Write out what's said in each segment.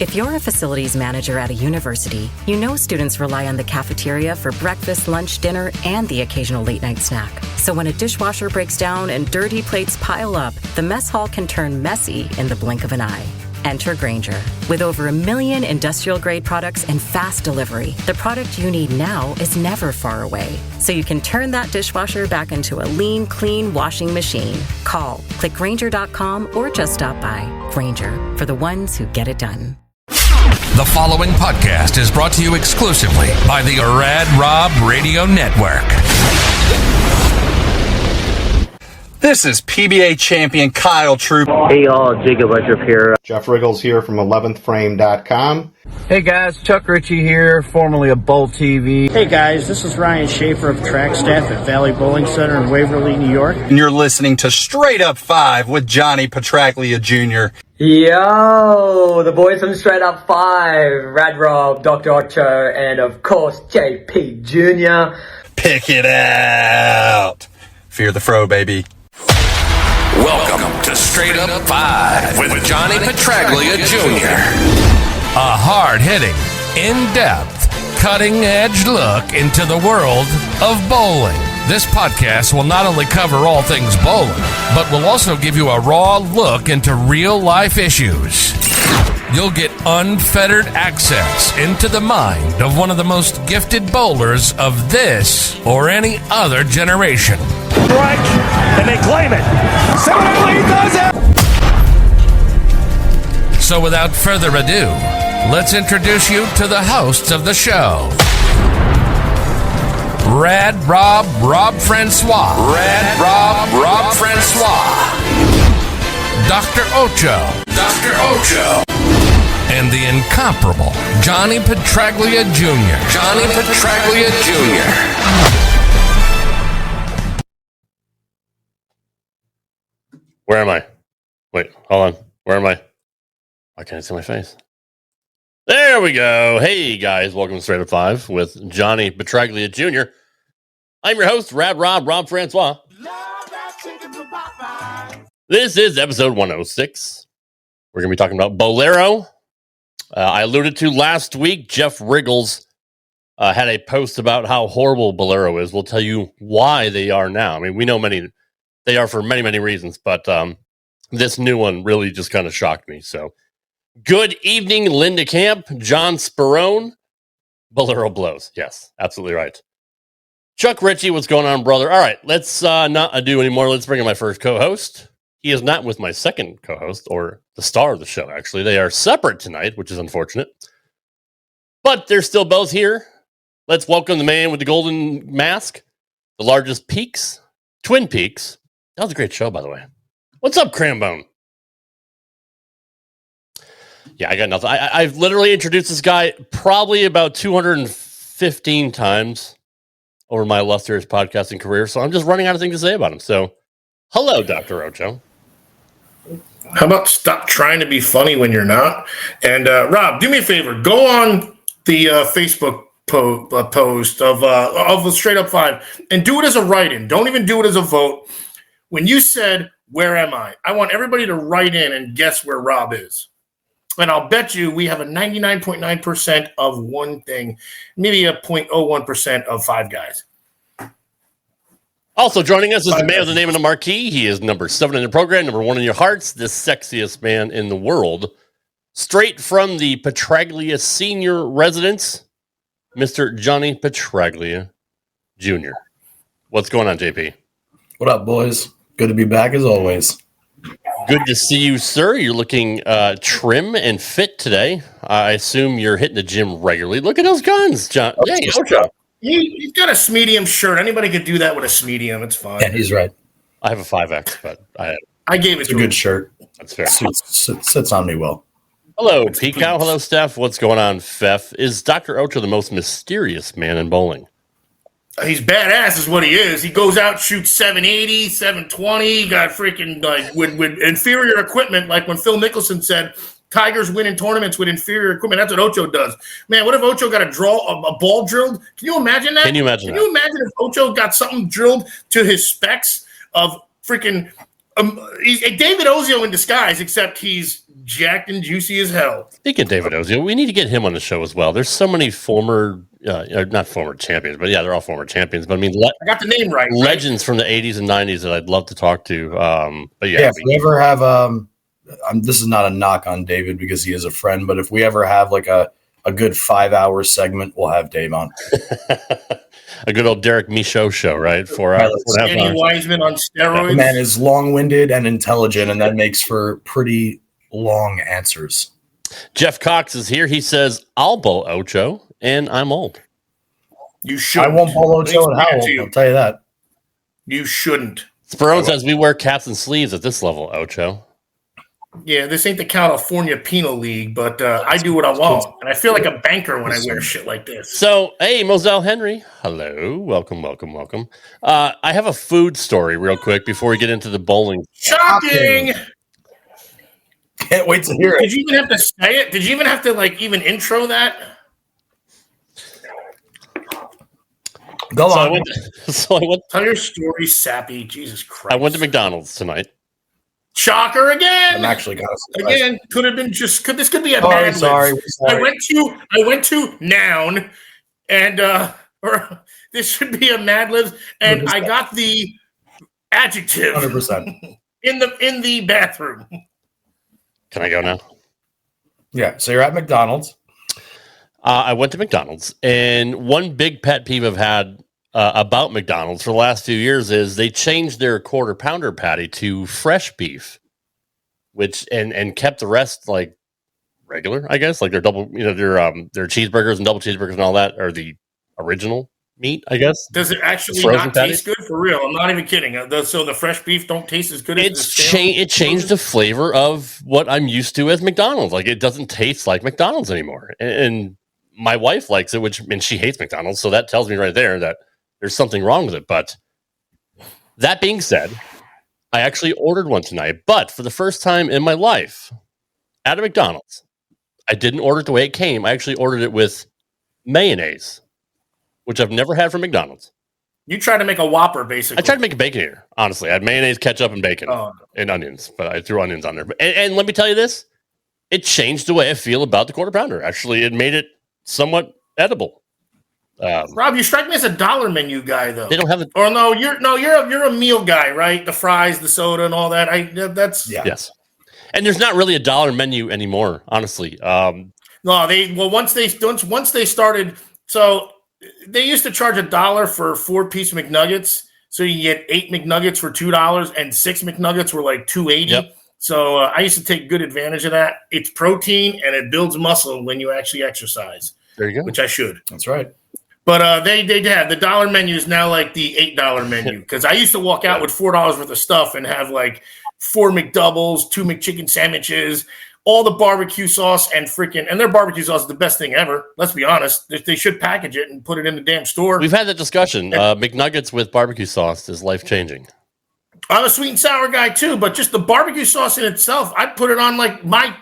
If you're a facilities manager at a university, you know students rely on the cafeteria for breakfast, lunch, dinner, and the occasional late-night snack. So when a dishwasher breaks down and dirty plates pile up, the mess hall can turn messy in the blink of an eye. Enter Grainger. With over 1 million industrial-grade products and fast delivery, the product you need now is never far away. So you can turn that dishwasher back into a lean, clean washing machine. Call, click Grainger.com, or just stop by. Grainger, for the ones who get it done. The following podcast is brought to you exclusively by the Rad Rob Radio Network. This is PBA champion Kyle Troop. Hey y'all, Jacob Ledrup here. Jeff Riggles here from 11thframe.com. Hey guys, Chuck Ritchie here, formerly of Bowl TV. Hey guys, this is Ryan Schaefer of track staff at Valley Bowling Center in Waverly, New York. And you're listening to Straight Up 5 with Johnny Petraglia Jr. Yo, the boys from Straight Up 5, Rad Rob, Dr Ocho, and of course JP Jr. Pick it out. Fear the fro, baby. Welcome to Straight Up 5 with Johnny Petraglia Jr. A hard-hitting, in-depth, cutting-edge look into the world of bowling. This podcast will not only cover all things bowling, but will also give you a raw look into real-life issues. You'll get unfettered access into the mind of one of the most gifted bowlers of this or any other generation. Strike, and they claim it. Somebody does it. So without further ado, let's introduce you to the hosts of the show. Rad Rob, Rob Francois. Rad Rob, Rob Francois. Dr. Ocho. Dr. Ocho. And the incomparable Johnny Petraglia Jr. Johnny Petraglia Jr. Where am I? Wait, hold on. Where am I? Why can't I see my face? There we go. Hey, guys. Welcome to Straight Up 5 with Johnny Petraglia Jr. I'm your host, Rad Rob, Rob Francois. This is episode 106. We're going to be talking about Bowlero. I alluded to last week, Jeff Riggles had a post about how horrible Bowlero is. We'll tell you why they are now. I mean, we know they are for many, many reasons, but this new one really just kind of shocked me. So, good evening, Linda Camp, John Sperone. Bowlero blows. Yes, absolutely right. Chuck Ritchie, what's going on, brother? All right, let's not ado anymore. Let's bring in my first co-host. He is not with my second co-host, or the star of the show, actually. They are separate tonight, which is unfortunate. But they're still both here. Let's welcome the man with the golden mask, the largest peaks, Twin Peaks. That was a great show, by the way. What's up, Crambone? Yeah, I got nothing. I've literally introduced this guy probably about 215 times over my illustrious podcasting career, so I'm just running out of things to say about him. So, hello, Dr. Ocho. How about stop trying to be funny when you're not? And Rob, do me a favor. Go on the Facebook post of Straight Up 5 and do it as a write-in. Don't even do it as a vote. When you said, "Where am I?" I want everybody to write in and guess where Rob is. And I'll bet you we have a 99.9% of one thing, maybe a 0.01% of five guys. Also joining us is the man with the name of the marquee. He is number 7 in the program, number 1 in your hearts, the sexiest man in the world. Straight from the Petraglia Senior Residence, Mr. Johnny Petraglia Jr. What's going on, JP? What up, boys? Good to be back as always. Good to see you, sir. You're looking trim and fit today. I assume you're hitting the gym regularly. Look at those guns, John. Hey, Ocho. He's got a medium shirt. Anybody could do that with a medium. It's fine. Yeah, he's right. I have a 5X, but I gave it to him. It's a good shirt. That's fair. Sits on me well. Hello, Peacow. Hello, Steph. What's going on, Fef? Is Dr. Ocho the most mysterious man in bowling? He's badass is what he is. He goes out, shoots 780, 720, got freaking like with inferior equipment, like when Phil Mickelson said Tigers win in tournaments with inferior equipment. That's what Ocho does. Man, what if Ocho got a ball drilled? Can you imagine that? Can you imagine if Ocho got something drilled to his specs of freaking he's a David Ozio in disguise, except he's jacked and juicy as hell. Speaking of David Ozio, we need to get him on the show as well. There's so many former, not former champions, but yeah, they're all former champions. But I mean, I got the name right. Legends from the 80s and 90s that I'd love to talk to. But if we ever have, this is not a knock on David because he is a friend, but if we ever have like a good 5-hour segment, we'll have Dave on. A good old Derek Michaud show, right? 4 hours. Danny Wiseman on steroids. The man is long-winded and intelligent, and that makes for pretty long answers. Jeff Cox is here. He says, I'll bowl Ocho, and I'm old. You should. I won't bowl Ocho and how old, I'll tell you that. You shouldn't. Sperone says, we wear caps and sleeves at this level, Ocho. Yeah, this ain't the California Penal League, but I do what I want. And I feel like a banker when I wear shit like this. So, hey, Moselle Henry. Hello. Welcome. I have a food story real quick before we get into the bowling. Shocking! Can't wait to hear it. Did you even have to say it? Did you even have to, even intro that? Go on. I went. Tell your story, Sappy. Jesus Christ. I went to McDonald's tonight. Shocker again! I'm actually got again. Could have been just. This could be a sorry, Mad sorry. I went to noun, and or this should be a Mad Libs, and 100%. I got the adjective 100% in the bathroom. Can I go now? Yeah. So you're at McDonald's. I went to McDonald's, and one big pet peeve I've had about McDonald's for the last few years is they changed their quarter pounder patty to fresh beef, which and kept the rest like regular, I guess, like their double, their cheeseburgers and double cheeseburgers and all that are the original meat, I guess. Does it actually not taste good for real? I'm not even kidding. So the fresh beef don't taste as good as it changed the flavor of what I'm used to as McDonald's. Like it doesn't taste like McDonald's anymore, and my wife likes it, and she hates McDonald's, so that tells me right there that there's something wrong with it. But that being said, I actually ordered one tonight, but for the first time in my life at a McDonald's, I didn't order it the way it came. I actually ordered it with mayonnaise, which I've never had from McDonald's. You tried to make a Whopper, basically. I tried to make a Baconator, honestly. I had mayonnaise, ketchup, and bacon and onions, but I threw onions on there. And let me tell you this, it changed the way I feel about the quarter pounder. Actually, it made it somewhat edible. Rob, you strike me as a dollar menu guy, though. They don't have it. Or you're a meal guy, right? The fries, the soda, and all that. Yes. And there's not really a dollar menu anymore, honestly. Once they started, so they used to charge $1 for 4-piece McNuggets, so you get 8 McNuggets for $2, and 6 McNuggets were like $2.80. Yep. So I used to take good advantage of that. It's protein and it builds muscle when you actually exercise. There you go. Which I should. That's right. But they have the dollar menu is now like the $8 menu, because I used to walk out with $4 worth of stuff and have like 4 McDoubles, 2 McChicken sandwiches, all the barbecue sauce, and their barbecue sauce is the best thing ever. Let's be honest. They should package it and put it in the damn store. We've had that discussion. McNuggets with barbecue sauce is life-changing. I'm a sweet and sour guy too, but just the barbecue sauce in itself, I'd put it on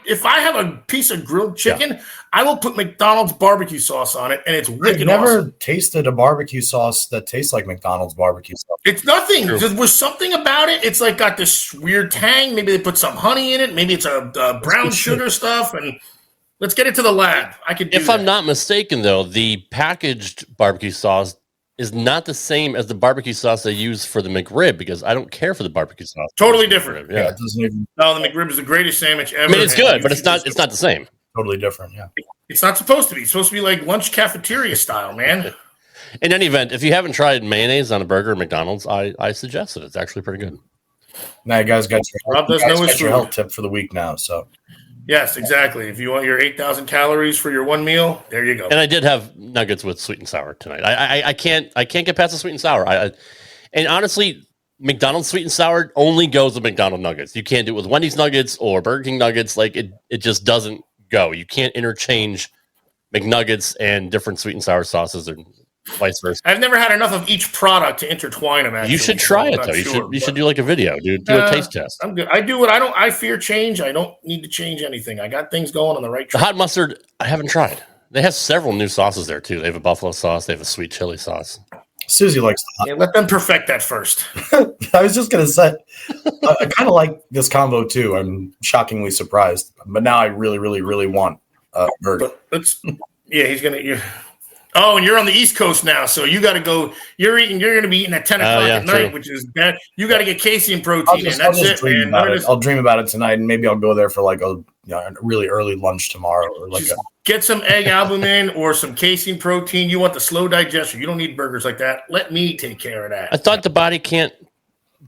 if I have a piece of grilled chicken, I will put McDonald's barbecue sauce on it, and it's wicked. I've never awesome. tasted a barbecue sauce that tastes like McDonald's barbecue sauce. It's nothing. There was something about it. It's like got this weird tang. Maybe they put some honey in it. Maybe it's a brown sugar stuff. And let's get it to the lab. If I'm not mistaken, though, the packaged barbecue sauce is not the same as the barbecue sauce they use for the McRib, because I don't care for the barbecue sauce. Totally different. Yeah, it doesn't even. No, the McRib is the greatest sandwich ever. I mean, it's good, but it's not the same. Totally different. Yeah, it's not supposed to be. It's supposed to be like lunch cafeteria style, man. In any event, if you haven't tried mayonnaise on a burger at McDonald's, I suggest it. It's actually pretty good. Now you guys got your health tip for the week now. So. Yes, exactly. If you want your 8,000 calories for your one meal, there you go. And I did have nuggets with sweet and sour tonight. I can't get past the sweet and sour. And honestly, McDonald's sweet and sour only goes with McDonald's nuggets. You can't do it with Wendy's nuggets or Burger King nuggets. Like it just doesn't go. You can't interchange McNuggets and different sweet and sour sauces or vice versa. I've never had enough of each product to intertwine them. Actually, you should try it though. You should do like a video. Do a taste test. I'm good. I do what I fear change. I don't need to change anything. I got things going on the right track. The hot mustard, I haven't tried. They have several new sauces there too. They have a buffalo sauce. They have a sweet chili sauce. Susie likes Yeah, let them perfect that first. I was just gonna say, I kind of like this combo too. I'm shockingly surprised, but now I really, really, really want burger. He's gonna. Oh, and you're on the East Coast now, so you got to go. You're going to be eating at 10 o'clock at night, which is bad. You got to get casein protein, and that's it, man. I'll dream about it tonight, and maybe I'll go there for like a really early lunch tomorrow, or like get some egg albumin or some casein protein. You want the slow digester. You don't need burgers like that. Let me take care of that. I thought the body can't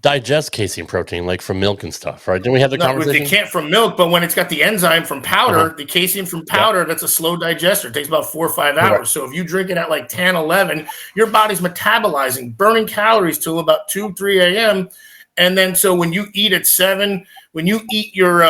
digest casein protein like from milk and stuff, right? Didn't we have the conversation? It can't from milk, but when it's got the enzyme from powder, the casein from powder, that's a slow digester. It takes about 4 or 5 hours. Right. So if you drink it at like 10, 11, your body's metabolizing, burning calories till about 2, 3 a.m. And then so when you eat at 7, when you eat your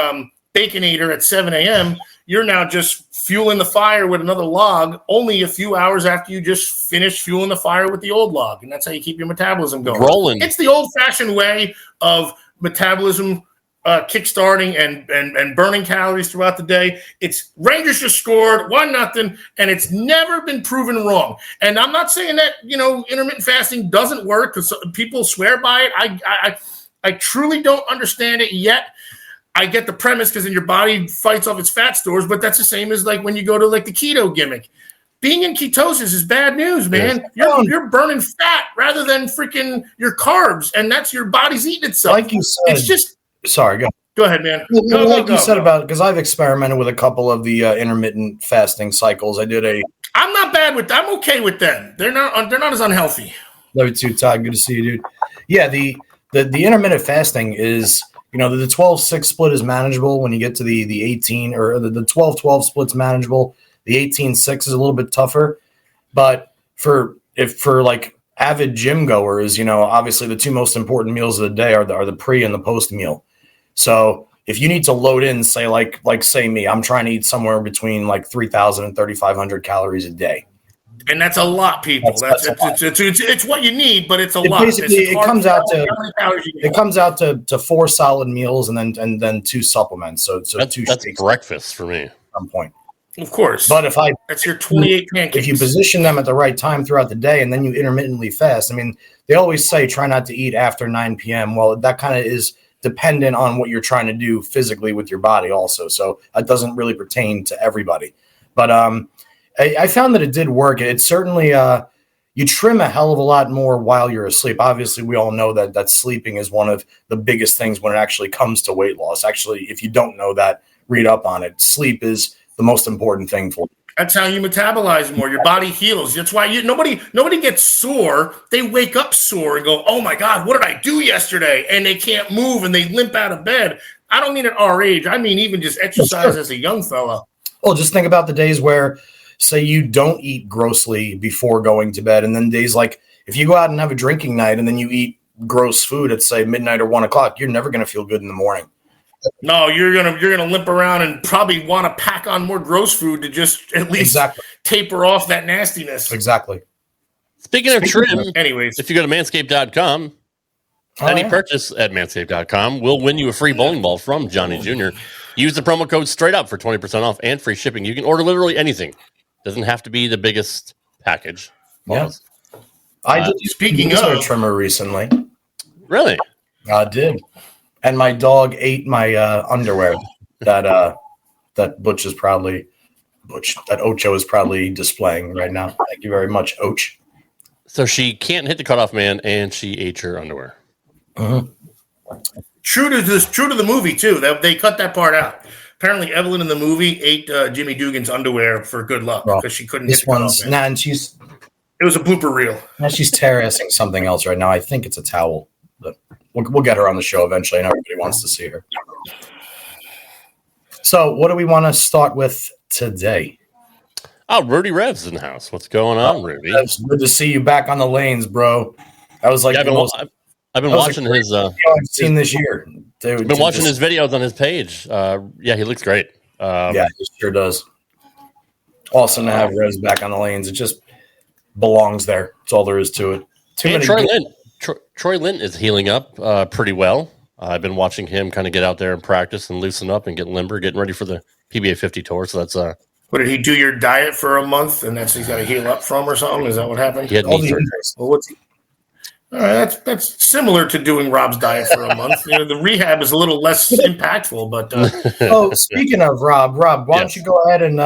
Baconator at 7 a.m., you're now just fueling the fire with another log only a few hours after you just finished fueling the fire with the old log. And that's how you keep your metabolism going. Rolling. It's the old-fashioned way of metabolism kickstarting and burning calories throughout the day. It's Rangers just scored 1-0, and it's never been proven wrong. And I'm not saying that, intermittent fasting doesn't work because people swear by it. I truly don't understand it yet. I get the premise because then your body fights off its fat stores, but that's the same as like when you go to like the keto gimmick. Being in ketosis is bad news, man. Yes. You're burning fat rather than freaking your carbs, and that's your body's eating itself. Like you said, it's just sorry. Go ahead, man. You said about because I've experimented with a couple of the intermittent fasting cycles. I'm not bad with. I'm okay with them. They're not as unhealthy. Love you too, Todd. Good to see you, dude. Yeah, the intermittent fasting is. The 12-6 split is manageable when you get to the 18 or the 12-12 split's manageable. The 18-6 is a little bit tougher, but for like avid gym goers, obviously the two most important meals of the day are the pre and the post meal. So if you need to load in, say say me, I'm trying to eat somewhere between like 3,000 and 3,500 calories a day. And that's a lot, people. It's what you need, but it's a lot. Basically, it comes out to 4 solid meals and then 2 supplements. So that's breakfast for me. At some point, of course. But that's your 28 pancakes. If you position them at the right time throughout the day, and then you intermittently fast. I mean, they always say try not to eat after 9 p.m. Well, that kind of is dependent on what you're trying to do physically with your body, also. So that doesn't really pertain to everybody, but I found that it did work. It certainly, you trim a hell of a lot more while you're asleep. Obviously, we all know that sleeping is one of the biggest things when it actually comes to weight loss. Actually, if you don't know that, read up on it. Sleep is the most important thing for you. That's how you metabolize more. Your body heals. That's why nobody gets sore. They wake up sore and go, oh my God, what did I do yesterday? And they can't move and they limp out of bed. I don't mean at our age. I mean even just exercise as a young fella. Well, just think about the days where say you don't eat grossly before going to bed. And then days like if you go out and have a drinking night and then you eat gross food at say midnight or 1 o'clock, you're never going to feel good in the morning. No, you're gonna limp around and probably want to pack on more gross food to just at least taper off that nastiness. Exactly. Speaking of trim, anyways, if you go to manscaped.com, any purchase at manscaped.com will win you a free bowling ball from Johnny Jr. Use the promo code straight up for 20% off and free shipping. You can order literally anything. Doesn't have to be the biggest package. Yeah. I did speaking of a trimmer recently. Really? I did. And my dog ate my underwear that Ocho is probably displaying right now. Thank you very much, Ocho. So she can't hit the cutoff man, and she ate your underwear. True to the movie too. They cut that part out. Apparently, Evelyn in the movie ate Jimmy Dugan's underwear for good luck because she couldn't. This one's nah, and she's. It was a blooper reel. Now she's terracing something else right now. I think it's a towel, but we'll get her on the show eventually. I know everybody wants to see her. So, what do we want to start with today? Oh, Rudy Rev's in the house. What's going on, Rudy? It's good to see you back on the lanes, bro. That was like I've been watching his. I've seen this year. I've been watching his videos on his page. Yeah, he looks great. Yeah, he sure does. Awesome to have Revs back on the lanes. It just belongs there. That's all there is to it. Troy Lint is healing up pretty well. I've been watching him kind of get out there and practice and loosen up and get limber, getting ready for the PBA 50 tour. So What, did he do your diet for a month and that's he's got to heal up from or something? Is that what happened? He had knee surgery. Well, all right, that's similar to doing Rob's diet for a month. The rehab is a little less impactful, but. Oh, speaking of Rob, why don't you go ahead and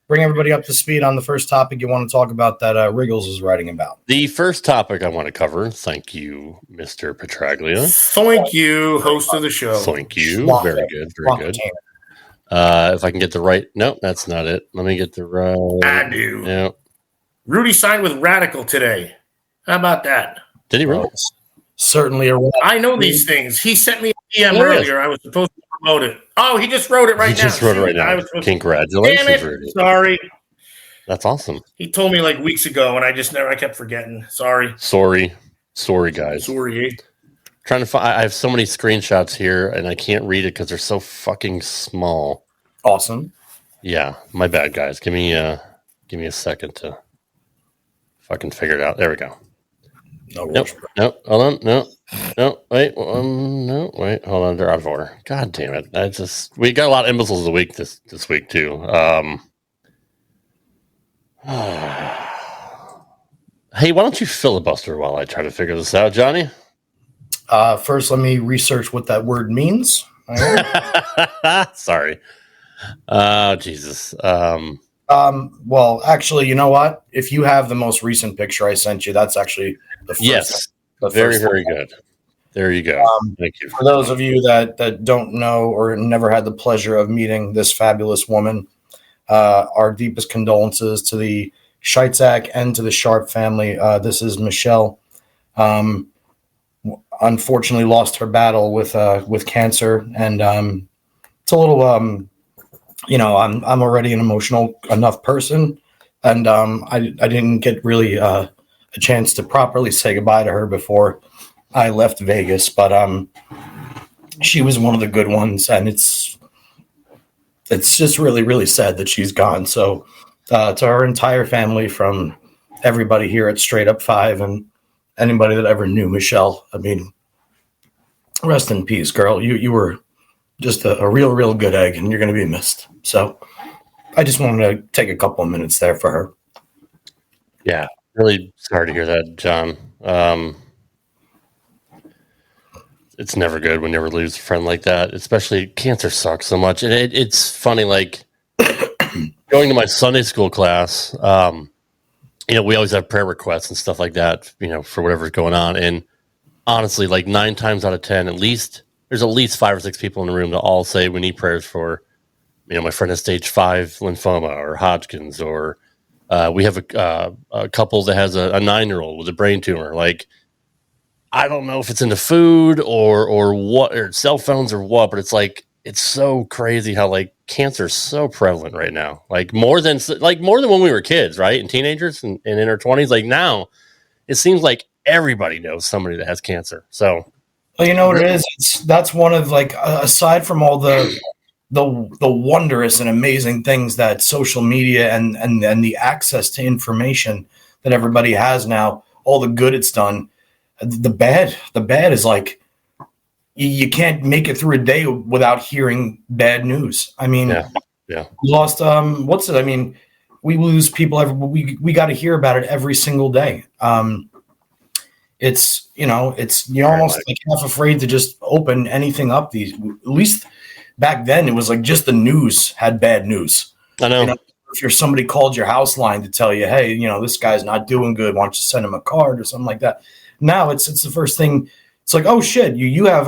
bring everybody up to speed on the first topic you want to talk about that Riggles is writing about? The first topic I want to cover. Thank you, Mr. Petraglia. Thank you, host of the show. Thank you. Very good. Very good. If I can get the right. No, that's not it. Let me get the right. I do. Yeah. Rudy signed with Radical today. How about that? Did he really? Certainly. I know these things. He sent me a DM earlier. I was supposed to promote it. Oh, he just wrote it right now. He just wrote it right now. Congratulations, Damn it. Rudy. Sorry. That's awesome. He told me like weeks ago, and I kept forgetting. Sorry, guys. Sorry. Trying to find. I have so many screenshots here, and I can't read it because they're so fucking small. Awesome. Yeah, my bad, guys. Give me a second to fucking figure it out. There we go. Nope. Hold on. No. Wait. Wait. Hold on. They're out of order. God damn it! We got a lot of imbeciles of the week this week too. Hey, why don't you filibuster while I try to figure this out, Johnny? First, let me research what that word means. Sorry. Oh, Jesus. Well, actually, you know what? If you have the most recent picture I sent you, that's actually the first. Yes. Very good. There you go. Thank you. For those of you that don't know or never had the pleasure of meeting this fabulous woman, our deepest condolences to the Scheitzak and to the Sharp family. This is Michelle. Unfortunately, lost her battle with cancer, and it's a little. I'm already an emotional enough person, and I didn't get really a chance to properly say goodbye to her before I left Vegas, but she was one of the good ones, and it's just really, really sad that she's gone. So to our entire family, from everybody here at Straight Up 5 and anybody that ever knew Michelle, I mean, rest in peace, girl. You were just a real, real good egg, and you're going to be missed. So I just wanted to take a couple of minutes there for her. Yeah, really sorry to hear that, John. It's never good when you ever lose a friend like that, especially cancer sucks so much. And it's funny, like going to my Sunday school class, we always have prayer requests and stuff like that, for whatever's going on. And honestly, like 9 times out of 10, there's at least 5 or 6 people in the room that all say we need prayers for, my friend has stage 5 lymphoma or Hodgkin's, or we have a couple that has a 9-year-old with a brain tumor. Like, I don't know if it's in the food or what, or cell phones or what, but it's like, it's so crazy how like cancer is so prevalent right now. Like more than when we were kids, right? And teenagers and in our 20s. Like now it seems like everybody knows somebody that has cancer. So, well, you know what it is? That's one of like, aside from all the wondrous and amazing things that social media and the access to information that everybody has now, all the good it's done, the bad is like you can't make it through a day without hearing bad news. I mean, yeah. We lost we lose people we got to hear about it every single day. It's you're almost like half afraid to just open anything up. At least back then it was like just the news had bad news. I know. If you're somebody called your house line to tell you, hey, this guy's not doing good, why don't you send him a card or something like that? Now it's the first thing. It's like, oh shit, you have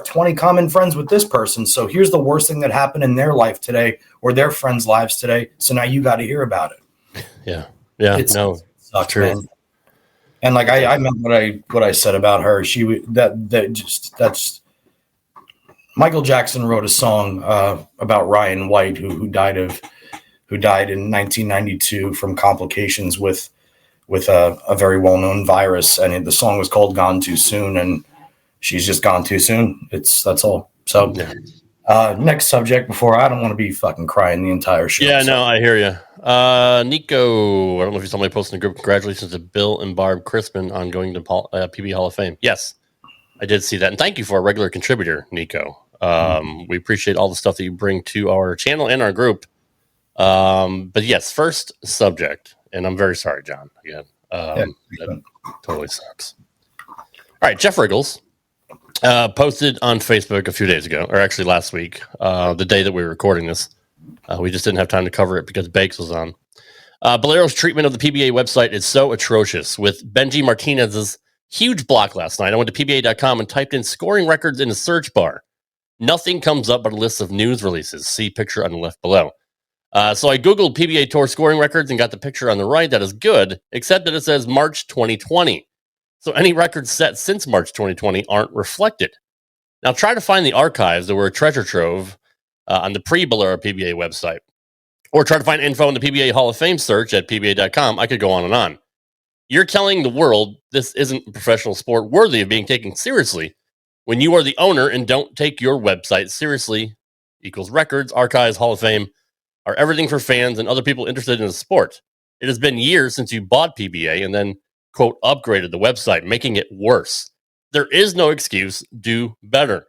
20 common friends with this person. So here's the worst thing that happened in their life today or their friends' lives today. So now you got to hear about it. Yeah. It sucks, true. Man. And like I meant what I said about her. That's Michael Jackson wrote a song about Ryan White who died in 1992 from complications with a very well-known virus, and the song was called "Gone Too Soon," and she's just gone too soon. That's all. So, next subject before I don't want to be fucking crying the entire show. Yeah, no, I hear you. Nico, I don't know if you saw my post in the group. Congratulations to Bill and Barb Crispin on going to PB Hall of Fame. Yes, I did see that, and thank you for a regular contributor, Nico. We appreciate all the stuff that you bring to our channel and our group. But yes, first subject, and I'm very sorry, John. Again, that totally sucks. All right, Jeff Riggles posted on Facebook a few days ago, or actually last week, the day that we were recording this. We just didn't have time to cover it because Bakes was on. Bowlero's treatment of the PBA website is so atrocious. With Benji Martinez's huge block last night, I went to PBA.com and typed in scoring records in the search bar. Nothing comes up but a list of news releases. See picture on the left below. So I Googled PBA Tour scoring records and got the picture on the right. That is good, except that it says March 2020. So any records set since March 2020 aren't reflected. Now try to find the archives that were a treasure trove on the pre-Bowlero PBA website. Or try to find info in the PBA Hall of Fame search at PBA.com. I could go on and on. You're telling the world this isn't a professional sport worthy of being taken seriously when you are the owner and don't take your website seriously. Equals records, archives, Hall of Fame are everything for fans and other people interested in the sport. It has been years since you bought PBA and then, quote, upgraded the website, making it worse. There is no excuse. Do better.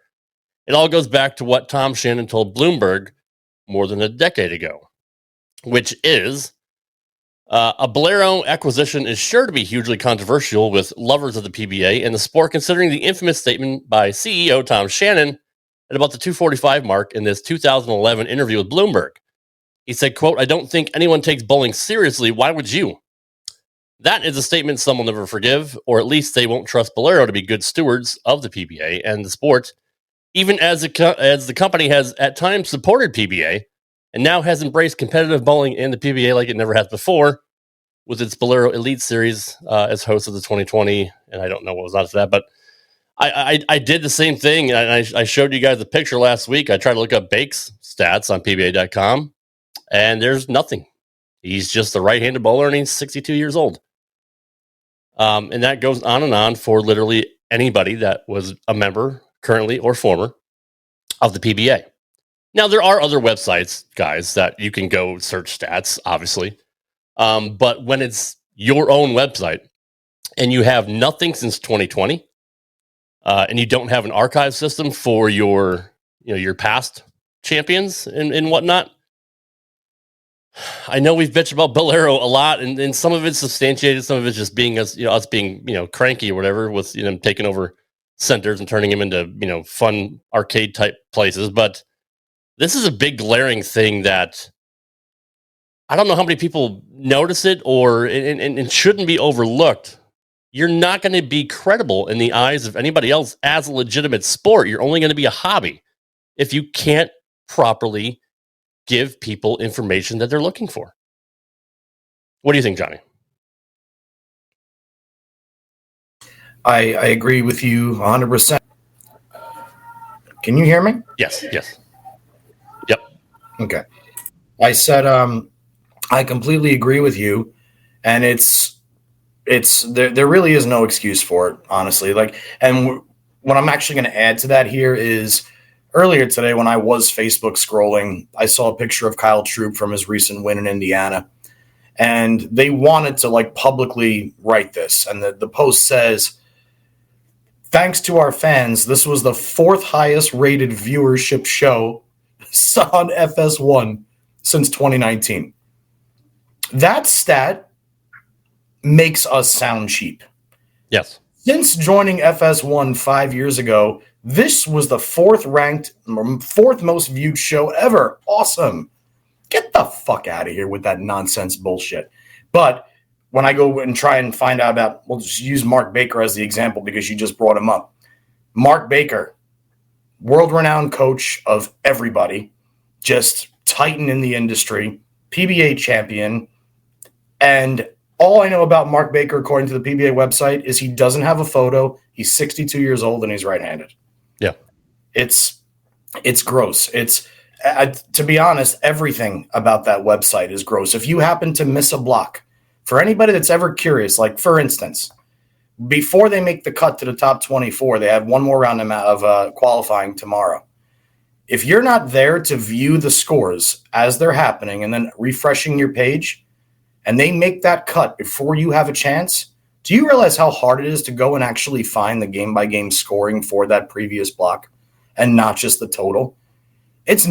It all goes back to what Tom Shannon told Bloomberg more than a decade ago, which is a Bowlero acquisition is sure to be hugely controversial with lovers of the PBA and the sport, considering the infamous statement by CEO Tom Shannon at about the 2:45 mark in this 2011 interview with Bloomberg. He said, quote, "I don't think anyone takes bowling seriously. Why would you?" That is a statement some will never forgive, or at least they won't trust Bowlero to be good stewards of the PBA and the sport, even as the company has at times supported PBA and now has embraced competitive bowling in the PBA like it never has before, with its Bowlero Elite Series as host of the 2020. And I don't know what was after that, but I did the same thing. And I showed you guys the picture last week. I tried to look up Bake's stats on PBA.com, and there's nothing. He's just a right-handed bowler, and he's 62 years old. And that goes on and on for literally anybody that was a member, currently or former, of the PBA. Now, there are other websites, guys, that you can go search stats, obviously. But when it's your own website and you have nothing since 2020, and you don't have an archive system for your past champions and whatnot, I know we've bitched about Bowlero a lot, and some of it's substantiated, some of it's just being us being cranky or whatever with taking over centers and turning them into fun arcade type places. But this is a big glaring thing that I don't know how many people notice it or and shouldn't be overlooked. You're not going to be credible in the eyes of anybody else as a legitimate sport. You're only going to be a hobby if you can't properly give people information that they're looking for. What do you think, Johnny? I agree with you 100%. Can you hear me? Yes. Yep. Okay. I said I completely agree with you, and it's there really is no excuse for it, honestly. And what I'm actually going to add to that here is earlier today when I was Facebook scrolling, I saw a picture of Kyle Troop from his recent win in Indiana, and they wanted to publicly write this. And the post says, "Thanks to our fans, this was the 4th highest rated viewership show on FS1 since 2019. That stat makes us sound cheap. Yes. Since joining FS1 5 years ago, this was the 4th most viewed show ever. Awesome. Get the fuck out of here with that nonsense bullshit." But when I go and try and find out about, we'll just use Mark Baker as the example because you just brought him up. Mark Baker, world-renowned coach of everybody, just titan in the industry, PBA champion, and all I know about Mark Baker, according to the PBA website, is he doesn't have a photo. He's 62 years old and he's right-handed. Yeah, it's gross. It's to be honest, everything about that website is gross. If you happen to miss a block, for anybody that's ever curious, for instance, before they make the cut to the top 24, they have one more round of qualifying tomorrow. If you're not there to view the scores as they're happening and then refreshing your page, and they make that cut before you have a chance, do you realize how hard it is to go and actually find the game-by-game scoring for that previous block and not just the total? It's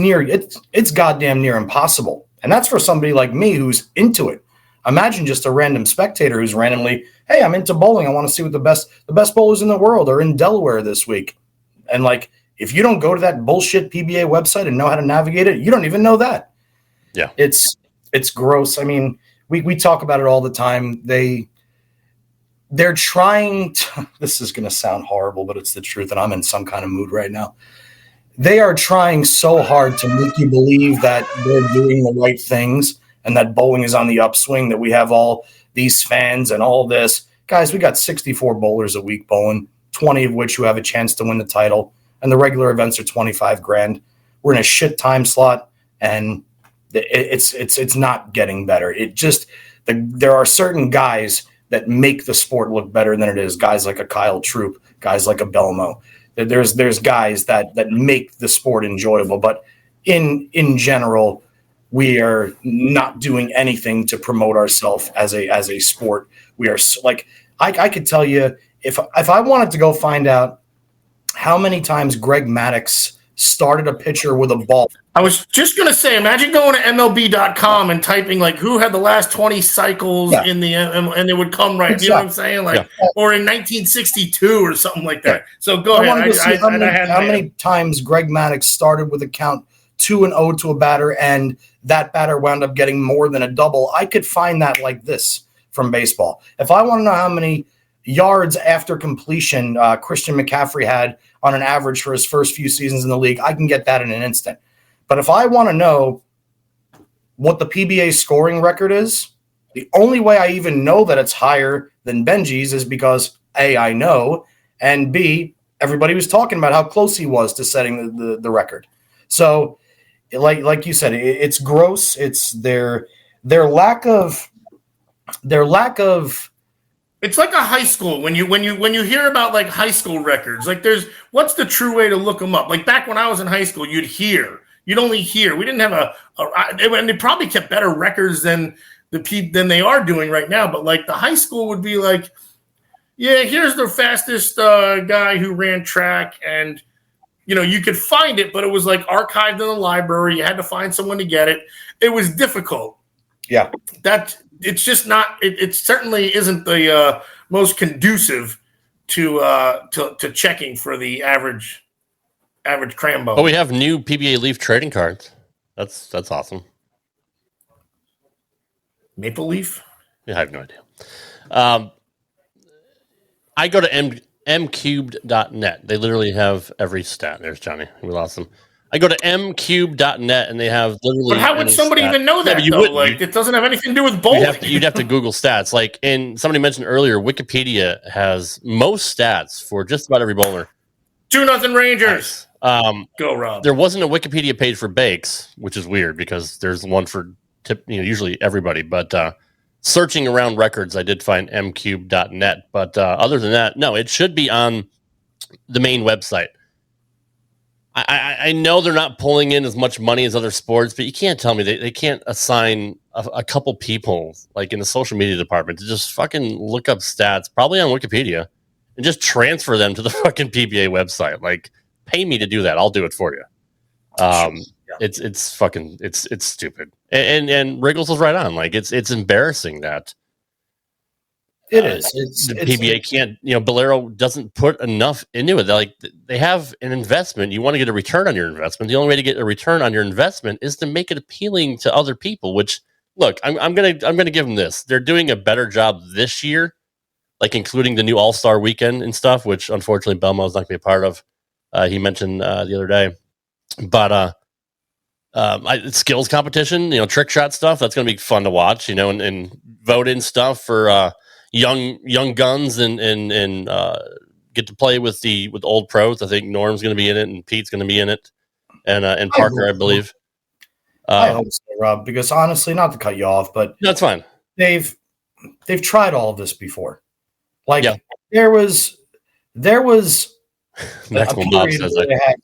goddamn near impossible. And that's for somebody like me who's into it. Imagine just a random spectator who's randomly, hey, I'm into bowling. I want to see what the best bowlers in the world are in Delaware this week. And like, if you don't go to that bullshit PBA website and know how to navigate it, you don't even know that. Yeah. It's gross. I mean, we talk about it all the time. They're trying to, this is going to sound horrible, but it's the truth, and I'm in some kind of mood right now. They are trying so hard to make you believe that they're doing the right things and that bowling is on the upswing, that we have all these fans and all this. Guys, we got 64 bowlers a week bowling, 20 of which who have a chance to win the title, and the regular events are 25 grand. We're in a shit time slot, and it's not getting better. There are certain guys that make the sport look better than it is. Guys like a Kyle Troop, guys like a Belmo. There's guys that make the sport enjoyable, but in general, we are not doing anything to promote ourselves as a sport. We are like, I could tell you if I wanted to go find out how many times Greg Maddux started a pitcher with a ball. I was just going to say, imagine going to MLB.com and typing like who had the last 20 cycles in the and it would come right. Exactly. You know what I'm saying? Like, or in 1962 or something like that. So go ahead. How many times Greg Maddux started with a count 2-0 to a batter, and that batter wound up getting more than a double. I could find that like this from baseball. If I want to know how many yards after completion Christian McCaffrey had on an average for his first few seasons in the league, I can get that in an instant. But if I want to know what the PBA scoring record is, the only way I even know that it's higher than Benji's is because A, I know, and B, everybody was talking about how close he was to setting the record. So like you said, it's gross. It's their lack of It's like a high school when you hear about like high school records. Like, what's the true way to look them up? Like back when I was in high school, you'd only hear. We didn't have and they probably kept better records than they are doing right now. But like the high school would be like, yeah, here's the fastest guy who ran track, and you could find it, but it was like archived in the library. You had to find someone to get it. It was difficult. Yeah, it's just not. It certainly isn't the most conducive to checking for the average crambo. Oh, we have new PBA Leaf trading cards. That's awesome. Maple Leaf? Yeah, I have no idea. I go to mcubed.net. They literally have every stat. There's Johnny. We lost him. I go to mcube.net and they have literally. But how would somebody even know that? You though? Like, it doesn't have anything to do with bowling. You'd have to Google stats. Like, and somebody mentioned earlier, Wikipedia has most stats for just about every bowler. 2-0 Rangers. Go Rob. There wasn't a Wikipedia page for Bakes, which is weird because there's one for usually everybody. But searching around records, I did find mcube.net. But other than that, no, it should be on the main website. I know they're not pulling in as much money as other sports, but you can't tell me they can't assign a couple people like in the social media department to just fucking look up stats, probably on Wikipedia, and just transfer them to the fucking PBA website. Like, pay me to do that. I'll do it for you. It's fucking it's stupid. And Wriggles was right on. Like, it's embarrassing that it is. The PBA can't. Bowlero doesn't put enough into it. They have an investment. You want to get a return on your investment. The only way to get a return on your investment is to make it appealing to other people. Which, look, I'm gonna give them this. They're doing a better job this year, like including the new All-Star weekend and stuff, which unfortunately Belmo's not gonna be a part of. He mentioned the other day, but skills competition, trick shot stuff. That's gonna be fun to watch. And vote in stuff for young guns and get to play with old pros. I think Norm's going to be in it and Pete's going to be in it, and Parker, I believe. I hope so, Rob. Because honestly, not to cut you off, but that's fine. They've tried all of this before. Like there was Maximum Bob says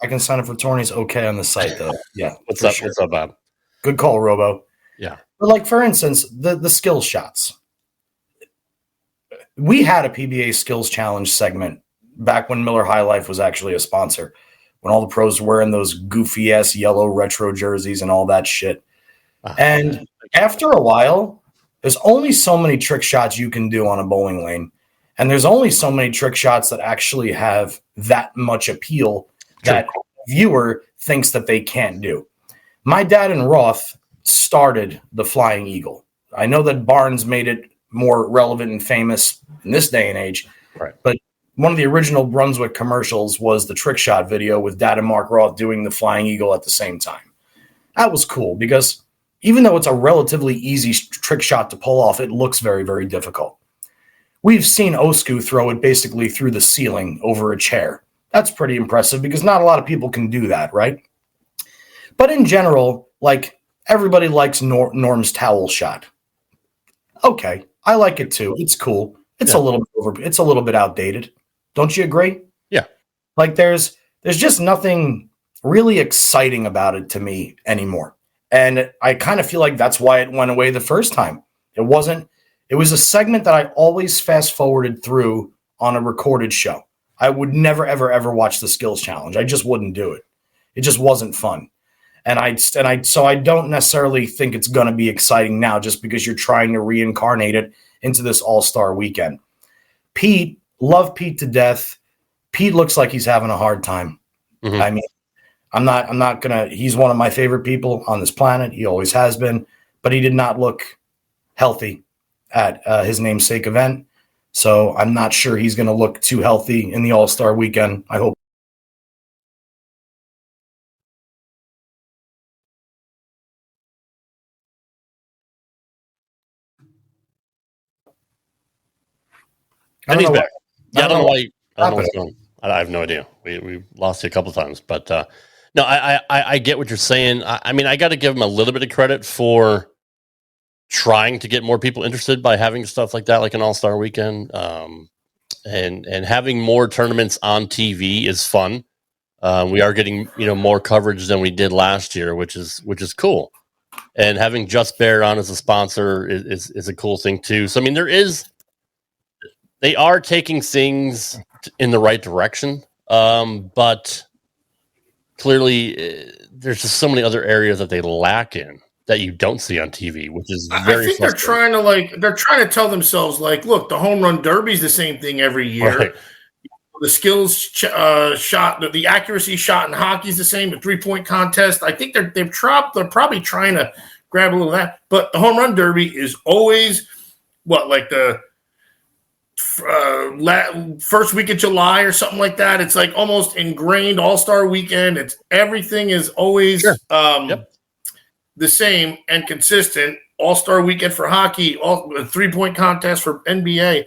I can sign up for tourneys okay on the site though. Yeah. What's up? Sure. What's up, Bob? Good call, Robo. Yeah. But like for instance, the skill shots. We had a PBA skills challenge segment back when Miller High Life was actually a sponsor, when all the pros were wearing those goofy ass yellow retro jerseys and all that shit. And after a while, there's only so many trick shots you can do on a bowling lane. And there's only so many trick shots that actually have that much appeal that a viewer thinks that they can't do. My dad and Roth started the Flying Eagle. I know that Barnes made it more relevant and famous in this day and age. Right. But one of the original Brunswick commercials was the trick shot video with Dad and Mark Roth doing the Flying Eagle at the same time. That was cool because even though it's a relatively easy trick shot to pull off, it looks very, very difficult. We've seen Osku throw it basically through the ceiling over a chair. That's pretty impressive because not a lot of people can do that, right? But in general, like everybody likes Norm's towel shot. Okay, I like it too. It's cool. It's a little bit outdated. Don't you agree? Yeah. Like there's just nothing really exciting about it to me anymore. And I kind of feel like that's why it went away the first time. It was a segment that I always fast forwarded through on a recorded show. I would never, ever, ever watch the skills challenge. I just wouldn't do it. It just wasn't fun. So I don't necessarily think it's going to be exciting now just because you're trying to reincarnate it into this all-star weekend. Pete, love Pete to death. Pete looks like he's having a hard time. Mm-hmm. I mean, I'm not going to, he's one of my favorite people on this planet. He always has been, but he did not look healthy at his namesake event. So I'm not sure he's going to look too healthy in the all-star weekend. I hope. And he's back. Yeah, I don't know why. I don't know what's going on. I have no idea. We lost you a couple of times, but no, I get what you're saying. I mean, I got to give him a little bit of credit for trying to get more people interested by having stuff like that, like an all-star weekend, and having more tournaments on TV is fun. We are getting more coverage than we did last year, which is cool. And having Just Bear on as a sponsor is a cool thing too. So I mean, they are taking things in the right direction, but clearly there's just so many other areas that they lack in that you don't see on TV, which is very. I think they're trying to tell themselves look, the home run derby is the same thing every year. Right. The skills shot, the accuracy shot in hockey is the same. The 3-point contest, I think they're probably trying to grab a little of that. But the home run derby is always the first week of July or something like that. It's like almost ingrained all-star weekend. Everything is always the same and consistent. All-star weekend for hockey, all 3-point contest for NBA,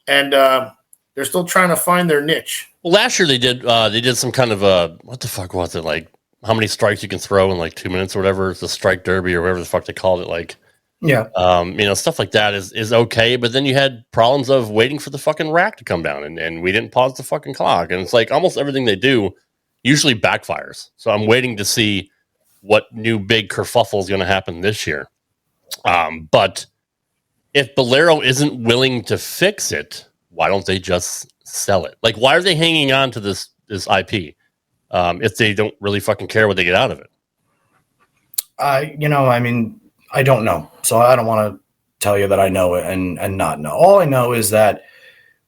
and they're still trying to find their niche. Well, last year they did some kind of what the fuck was it, like how many strikes you can throw in like 2 minutes or whatever. It's the strike derby or whatever the fuck they called it. Like, yeah, stuff like that is okay. But then you had problems of waiting for the fucking rack to come down, and we didn't pause the fucking clock. And it's like almost everything they do usually backfires. So I'm waiting to see what new big kerfuffle is going to happen this year. But if Bowlero isn't willing to fix it, why don't they just sell it? Like, why are they hanging on to this IP if they don't really fucking care what they get out of it? I don't know. So I don't want to tell you that I know it and not know. All I know is that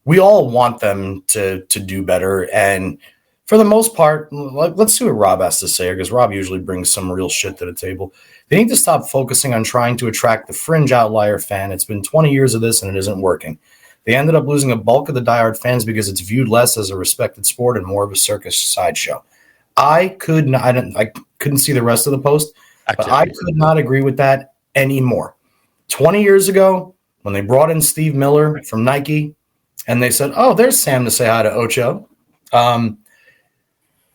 we all want them to do better. And for the most part, let's see what Rob has to say, because Rob usually brings some real shit to the table. They need to stop focusing on trying to attract the fringe outlier fan. It's been 20 years of this and it isn't working. They ended up losing a bulk of the diehard fans because it's viewed less as a respected sport and more of a circus sideshow. I couldn't see the rest of the post, but I could not agree with that anymore. 20 years ago, when they brought in Steve Miller from Nike, and they said, "Oh, there's Sam to say hi to Ocho."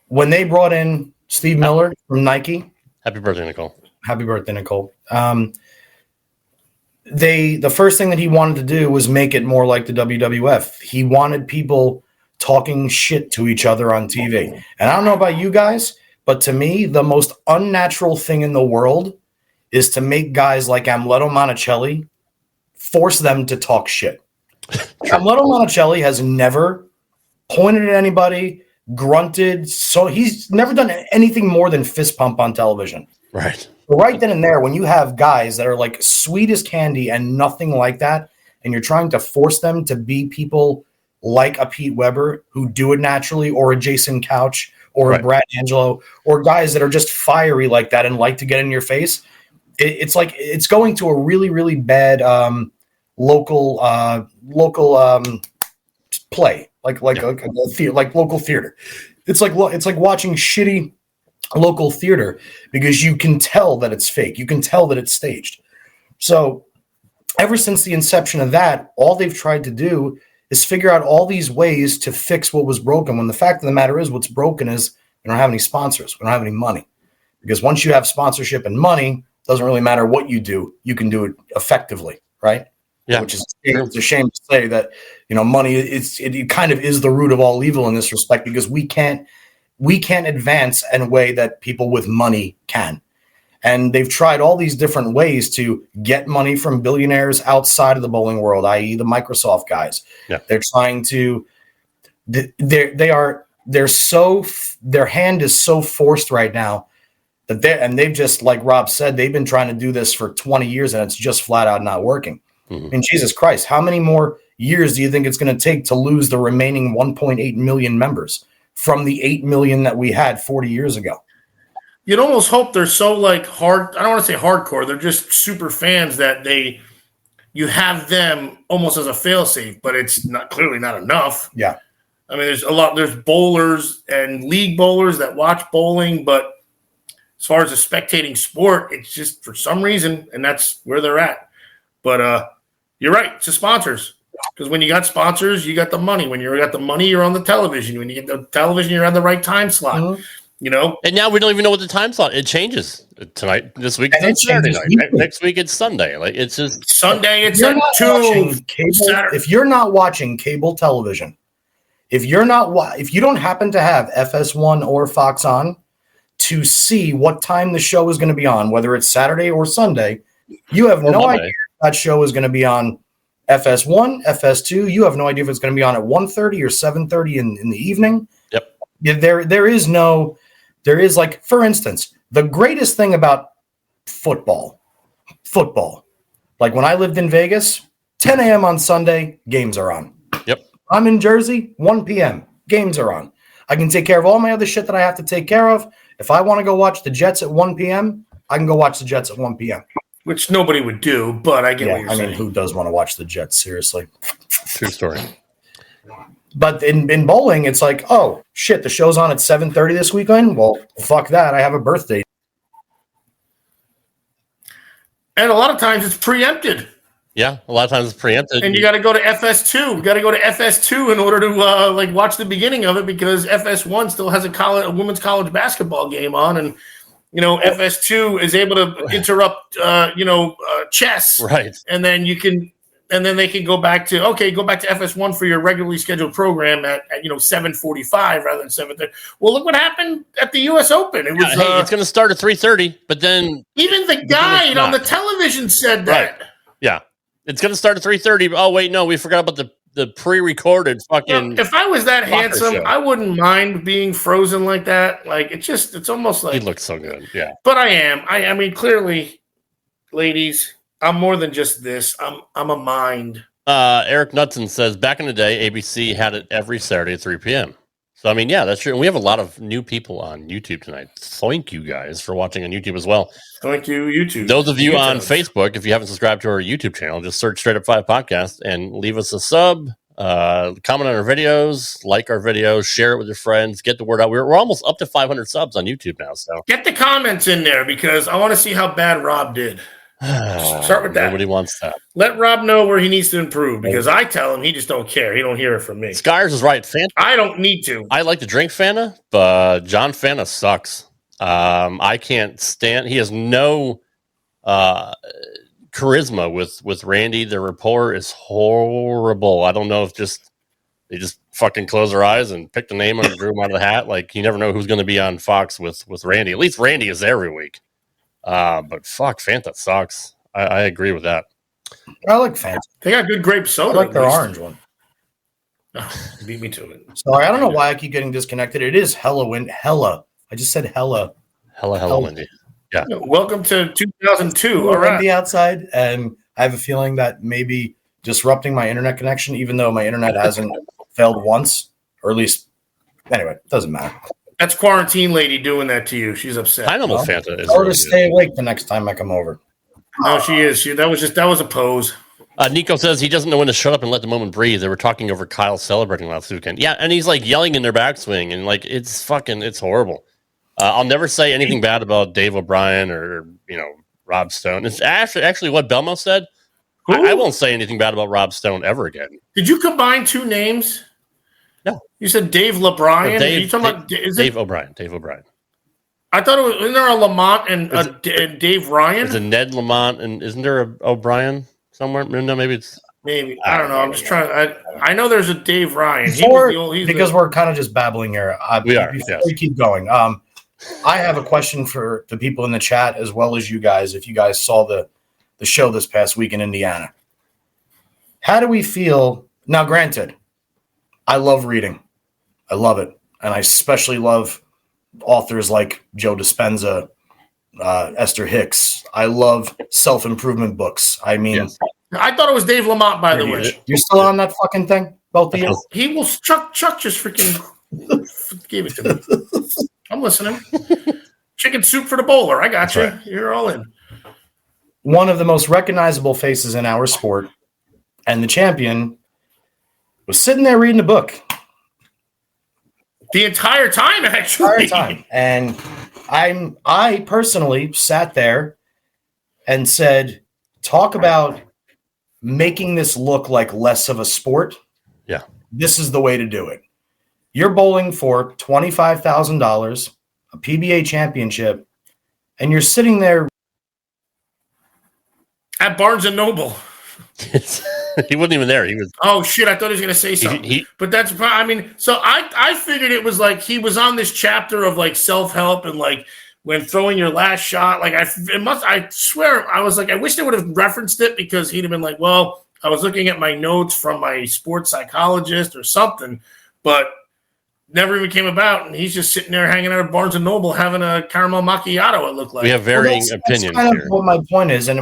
When they brought in Steve Miller from Nike, happy birthday, Nicole. Happy birthday, Nicole. The first thing that he wanted to do was make it more like the WWF. He wanted people talking shit to each other on TV. And I don't know about you guys, but to me, the most unnatural thing in the world is to make guys like Amleto Monticelli force them to talk shit. Amleto Monticelli has never pointed at anybody, grunted. So he's never done anything more than fist pump on television. Right. But right then and there, when you have guys that are like sweet as candy and nothing like that, and you're trying to force them to be people like a Pete Weber who do it naturally, or a Jason Couch, or a Brad Angelo, or guys that are just fiery like that and like to get in your face, it's like it's going to a really, really bad local play, like local theater. It's like watching shitty local theater because you can tell that it's fake. You can tell that it's staged. So ever since the inception of that, all they've tried to do is figure out all these ways to fix what was broken, when the fact of the matter is what's broken is we don't have any sponsors. We don't have any money. Because once you have sponsorship and money, it doesn't really matter what you do. You can do it effectively, right? Yeah. Which is it's a shame to say that, money it kind of is the root of all evil in this respect, because we can't advance in a way that people with money can. And they've tried all these different ways to get money from billionaires outside of the bowling world, i.e. the Microsoft guys. Yeah. They're trying to, their hand is so forced right now that they've just, like Rob said, they've been trying to do this for 20 years and it's just flat out not working. Mm-hmm. I mean, Jesus Christ, how many more years do you think it's going to take to lose the remaining 1.8 million members from the 8 million that we had 40 years ago? You'd almost hope they're so hard. I don't want to say hardcore. They're just super fans that you have them almost as a failsafe, but it's clearly not enough. Yeah. I mean, there's bowlers and league bowlers that watch bowling, but as far as a spectating sport, it's just for some reason, and that's where they're at. But you're right. It's the sponsors. Because when you got sponsors, you got the money. When you got the money, you're on the television. When you get the television, you're on the right time slot. Mm-hmm. And now we don't even know what the time slot. It changes tonight. This week it's Saturday night. Next week it's Sunday. It's just Sunday. It's at 2. If you're not watching cable television, if you don't happen to have FS1 or Fox on to see what time the show is going to be on, whether it's Saturday or Sunday, you have no idea if that show is going to be on FS1, FS2. You have no idea if it's going to be on at 1:30 or 7:30 in the evening. Yep. There is for instance, the greatest thing about football, like when I lived in Vegas, 10 a.m. on Sunday, games are on. Yep. I'm in Jersey, 1 p.m., games are on. I can take care of all my other shit that I have to take care of. If I want to go watch the Jets at 1 p.m., I can go watch the Jets at 1 p.m. Which nobody would do, but I get what you're saying. I mean, who does want to watch the Jets, seriously? True story. But in bowling, it's like, oh, shit, the show's on at 7:30 this weekend? Well, fuck that. I have a birthday. And a lot of times it's preempted. Yeah, a lot of times it's preempted. And you got to go to FS2. You got to go to FS2 in order to watch the beginning of it, because FS1 still has a women's college basketball game on, and FS2 is able to interrupt chess, right? And then they can go back to FS1 for your regularly scheduled program at 7:45 rather than 7:30. Well, look what happened at the U.S. Open. It was it's going to start at 3:30, but then even the guide on the television said that. Right. Yeah, it's going to start at 3:30. Oh wait, no, we forgot about the pre-recorded fucking. If I was that handsome, show. I wouldn't mind being frozen like that. Like it's almost like he looks so good. Yeah, but I am. I mean, clearly, ladies, I'm more than just this. I'm a mind. Eric Knudsen says back in the day, ABC had it every Saturday at 3 p.m. So I mean, yeah, that's true. And we have a lot of new people on YouTube tonight. Thank you guys for watching on YouTube as well. Thank you, YouTube. Those of you on Facebook, if you haven't subscribed to our YouTube channel, just search Straight Up 5 Podcast and leave us a sub. Comment on our videos, like our videos, share it with your friends, get the word out. We're almost up to 500 subs on YouTube now. So get the comments in there, because I want to see how bad Rob did. Start with that. Nobody wants that. Let Rob know where he needs to improve, because I tell him he just don't care. He don't hear it from me. Skyers is right. Fanta. I don't need to. I like to drink Fanta, but John Fanta sucks. I can't stand. He has no charisma with Randy. The rapport is horrible. I don't know if they just fucking close their eyes and pick the name and drew him out of the hat. Like, you never know who's going to be on Fox with Randy. At least Randy is every week. But fuck, Fanta sucks. I agree with that. I like Fanta. They got good grape soda. I like their orange one. Oh, beat me to it. Sorry, I don't know why I keep getting disconnected. It is hella. I just said hella. Hella, Wendy. Yeah. Welcome to 2002. All On right. the outside, and I have a feeling that maybe disrupting my internet connection, even though my internet hasn't failed once, or at least, anyway, it doesn't matter. That's quarantine lady doing that to you. She's upset. Pineapple Fanta is I'll really just good. stay awake the next time I come over. No, she is. That was a pose. Nico says he doesn't know when to shut up and let the moment breathe. They were talking over Kyle celebrating last weekend. Yeah, and he's like yelling in their backswing, and like it's horrible. I'll never say anything bad about Dave O'Brien or Rob Stone. It's actually what Belmo said. I won't say anything bad about Rob Stone ever again. Did you combine two names? No, you said Dave LeBrien. Dave, Are you talking about Dave O'Brien? Dave O'Brien. I thought it was. Isn't there a Lamont and Dave Ryan? There's a Ned Lamont, and isn't there a O'Brien somewhere? No, maybe it's. Maybe I don't know. I'm just trying. I know there's a Dave Ryan. Because we're kind of just babbling here. We are. Before we keep going, I have a question for the people in the chat as well as you guys. If you guys saw the show this past week in Indiana, how do we feel now? Granted, I love reading. I love it, and I especially love authors like Joe Dispenza, Esther Hicks. I love self-improvement books. I mean. Yes. I thought it was Dave Lamont, by the way. You're still on that fucking thing? Both of you? He will. Chuck just freaking gave it to me. I'm listening. Chicken soup for the bowler. I got you. Right. You're all in. One of the most recognizable faces in our sport and the champion was sitting there reading a book. The entire time, actually. And I personally sat there and said, talk about making this look like less of a sport. Yeah. This is the way to do it. You're bowling for $25,000, a PBA championship, and you're sitting there at Barnes and Noble. He wasn't even there. He was. Oh shit! I thought he was going to say something. But that's. I mean, so I figured it was like he was on this chapter of like self-help and like when throwing your last shot. Like I swear I was like, I wish they would have referenced it because he'd have been like, well, I was looking at my notes from my sports psychologist or something, but never even came about. And he's just sitting there hanging out at Barnes and Noble having a caramel macchiato. It looked like we have varying opinions. That's kind here. of what my point is, and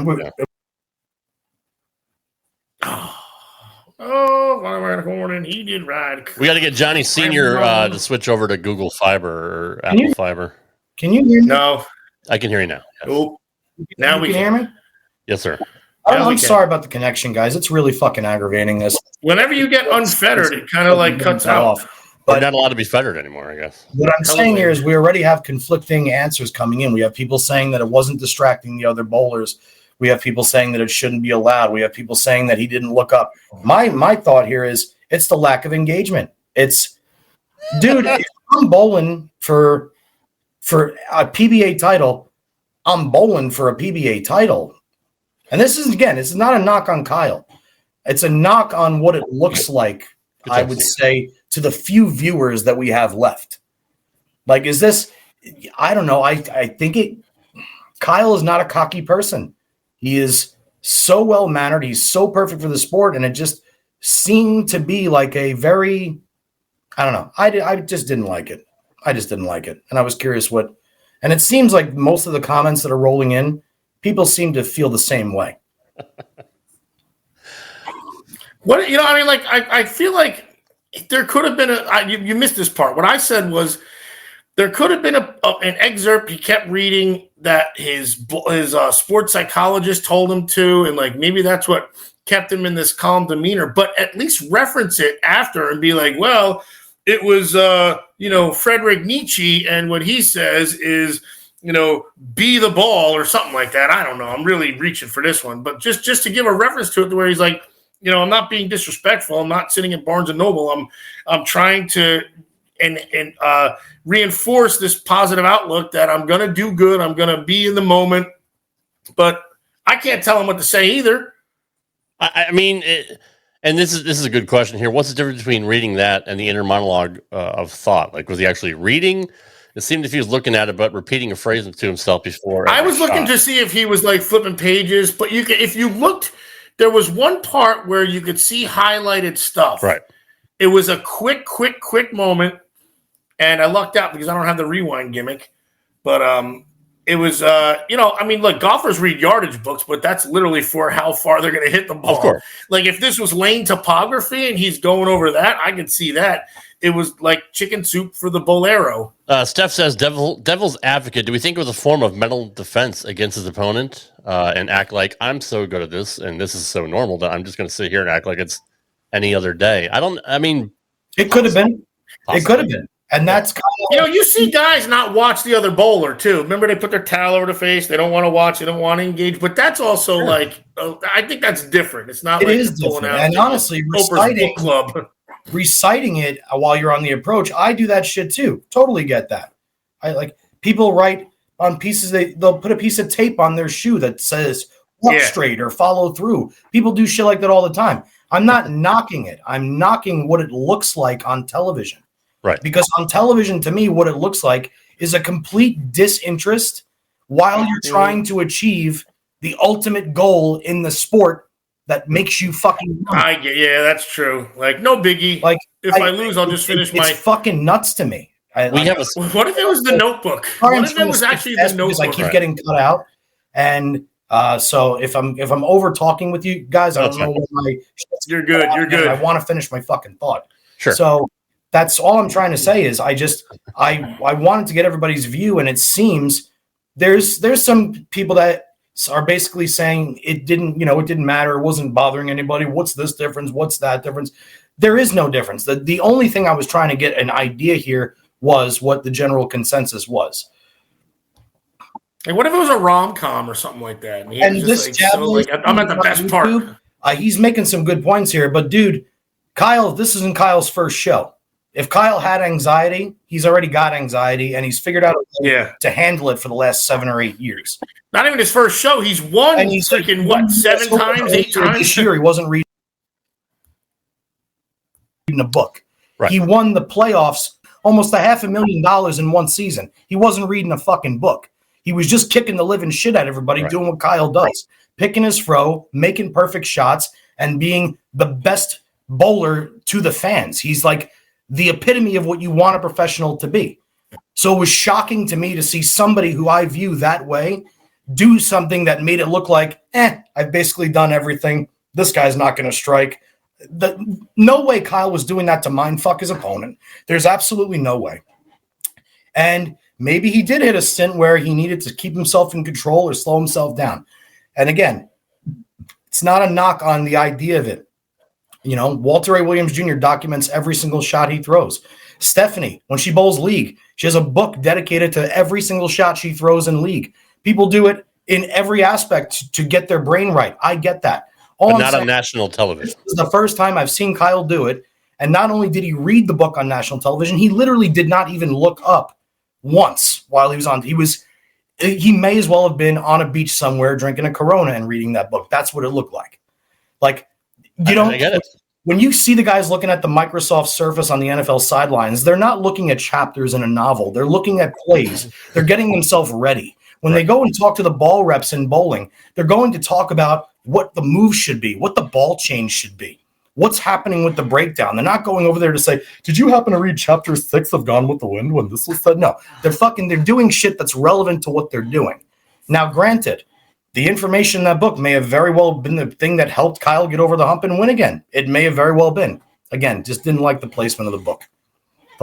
oh, Rad Rob, he did ride. We got to get Johnny Senior to switch over to Google Fiber or Apple Fiber. Can you hear me? No, I can hear you now. Yes. Oh, now we can hear me. Yes, sir. I'm sorry about the connection, guys. It's really fucking aggravating. This. Whenever you get unfettered, it kind of like cuts out. But not allowed to be fettered anymore, I guess. What I'm saying here is we already have conflicting answers coming in. We have people saying that it wasn't distracting the other bowlers. We have people saying that it shouldn't be allowed. We have people saying that he didn't look up. My thought here is it's the lack of engagement. It's, dude, if I'm bowling for a PBA title, I'm bowling for a PBA title. And this is not a knock on Kyle. It's a knock on what it looks like, I would say, to the few viewers that we have left. Like, is this, I don't know. I think Kyle is not a cocky person. He is so well-mannered. He's so perfect for the sport. And it just seemed to be like a very, I don't know. I just didn't like it. I just didn't like it. And I was curious and it seems like most of the comments that are rolling in, people seem to feel the same way. I feel like there could have been you missed this part. What I said was there could have been an excerpt he kept reading that his sports psychologist told him to, and like maybe that's what kept him in this calm demeanor. But at least reference it after and be like, well, it was Friedrich Nietzsche, and what he says is be the ball or something like that. I don't know. I'm really reaching for this one, but just to give a reference to it, to where he's like, I'm not being disrespectful. I'm not sitting at Barnes and Noble. I'm trying to and reinforce this positive outlook that I'm going to do good. I'm going to be in the moment, but I can't tell him what to say either. I mean, and this is a good question here. What's the difference between reading that and the inner monologue of thought? Like, was he actually reading? It seemed if he was looking at it, but repeating a phrase to himself before. I was looking to see if he was like flipping pages, but if you looked, there was one part where you could see highlighted stuff. Right. It was a quick moment, and I lucked out because I don't have the rewind gimmick. But it was, look, golfers read yardage books, but that's literally for how far they're going to hit the ball. Of course. Like if this was lane topography and he's going over that, I could see that. It was like chicken soup for the Bowlero. Steph says, devil's advocate, do we think it was a form of mental defense against his opponent and act like I'm so good at this and this is so normal that I'm just going to sit here and act like it's any other day? It could have been. It could have been. And that's kind of you see guys not watch the other bowler too. Remember, they put their towel over the face. They don't want to watch. They don't want to engage. But that's also like, I think that's different. It's not. It like is pulling different. out And honestly, book club. reciting it while you're on the approach, I do that shit too. Totally get that. I like people write on pieces. They'll put a piece of tape on their shoe that says walk straight or follow through. People do shit like that all the time. I'm not knocking it. I'm knocking what it looks like on television. Right. Because on television, to me, what it looks like is a complete disinterest while you're trying to achieve the ultimate goal in the sport that makes you fucking win. Yeah, that's true. Like, no biggie. Like, if I lose, I'll just finish my. It's fucking nuts to me. What if it was the Notebook? What if it was actually the Notebook? I keep getting cut out, and so if I'm over talking with you guys, I don't know what my. You're good. You're good. I want to finish my fucking thought. Sure. So that's all I'm trying to say is I wanted to get everybody's view, and it seems there's some people that are basically saying it didn't matter, it wasn't bothering anybody. What's this difference? What's that difference? There is no difference. The only thing I was trying to get an idea here was what the general consensus was. Hey, what if it was a rom-com or something like that? And this I'm at the best part. He's making some good points here, but dude, Kyle, this isn't Kyle's first show. If Kyle had anxiety, he's already got anxiety, and he's figured out a way to handle it for the last 7 or 8 years. Not even his first show. He's won. And he's freaking what? 7 times, 8 times this year. He wasn't reading a book. Right. He won the playoffs, almost $500,000 in one season. He wasn't reading a fucking book. He was just kicking the living shit out of everybody, doing what Kyle does, picking his fro, making perfect shots, and being the best bowler to the fans. He's like the epitome of what you want a professional to be. So it was shocking to me to see somebody who I view that way do something that made it look like, I've basically done everything. This guy's not going to strike. No way Kyle was doing that to mindfuck his opponent. There's absolutely no way. And maybe he did hit a stint where he needed to keep himself in control or slow himself down. And again, it's not a knock on the idea of it. Walter A. Williams Jr. documents every single shot he throws. Stephanie, when she bowls league, she has a book dedicated to every single shot she throws in league. People do it in every aspect to get their brain right. I get that. But not on national television. This is the first time I've seen Kyle do it. And not only did he read the book on national television, he literally did not even look up once while he was on. He may as well have been on a beach somewhere drinking a Corona and reading that book. That's what it looked like. Like, I get it. When you see the guys looking at the Microsoft Surface on the NFL sidelines, they're not looking at chapters in a novel. They're looking at plays. They're getting themselves ready. When they go and talk to the ball reps in bowling, they're going to talk about what the move should be, what the ball change should be, what's happening with the breakdown. They're not going over there to say, did you happen to read chapter 6 of Gone with the Wind when this was said? No, they're doing shit that's relevant to what they're doing. Now, granted, the information in that book may have very well been the thing that helped Kyle get over the hump and win again. It may have very well been. Again, just didn't like the placement of the book.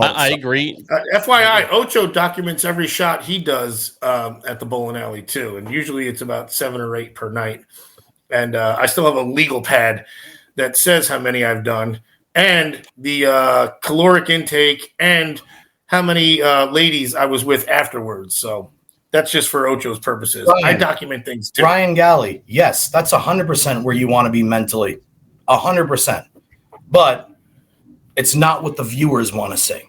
I agree. FYI, Ocho documents every shot he does at the bowling alley too, and usually it's about 7 or 8 per night. And I still have a legal pad that says how many I've done, and the caloric intake, and how many ladies I was with afterwards. So that's just for Ocho's purposes. I document things too. Ryan Galley, yes, that's 100% where you want to be mentally, 100%. But it's not what the viewers want to see.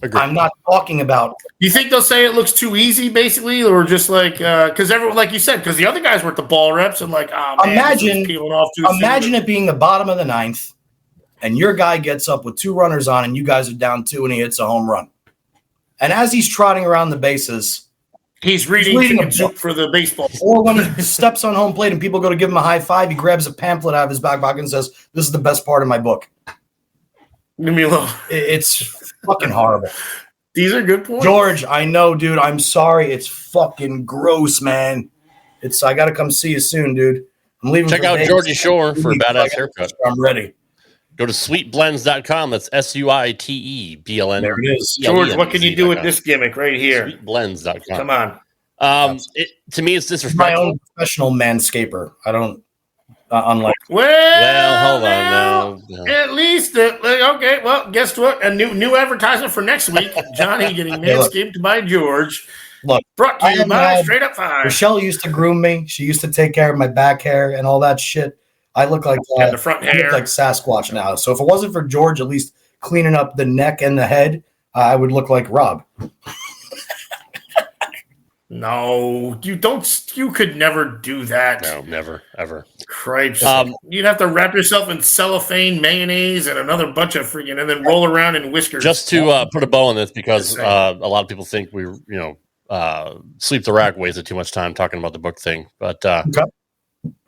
Agreed. I'm not talking about. You think they'll say it looks too easy, basically, or just like because everyone, like you said, because the other guys were at the ball reps and like, oh man, imagine peeling off too soon. It being the bottom of the 9th, and your guy gets up with 2 runners on, and you guys are down 2, and he hits a home run. And as he's trotting around the bases, he's reading a book for the baseball. Or when he steps on home plate and people go to give him a high five, he grabs a pamphlet out of his back pocket and says, "This is the best part of my book." Give me a little. It's fucking horrible. These are good points. George, I know, dude. I'm sorry. It's fucking gross, man. I got to come see you soon, dude. I'm leaving. Check out Vegas. Georgie Shore for a badass haircut. I'm ready. Go to sweetblends.com. That's SUITEBLN. There it is. George, what can you do with this gimmick right here? Sweetblends.com. Come on. To me, it's disrespectful. My own professional manscaper. I don't. Unlike. Well, hold on now. At least, okay. Well, guess what? A new advertisement for next week. Johnny getting manscaped by George. Look, brought to you by Straight Up 5. Michelle used to groom me. She used to take care of my back hair and all that shit. I look like the front hair. I look like Sasquatch now. So if it wasn't for George at least cleaning up the neck and the head, I would look like Rob. No, you don't. You could never do that. No, never, ever. Cripes. You'd have to wrap yourself in cellophane, mayonnaise, and another bunch of freaking, and then roll around in whiskers. Just to put a bow on this, because a lot of people think we, Sleep the Rack wasted too much time talking about the book thing, but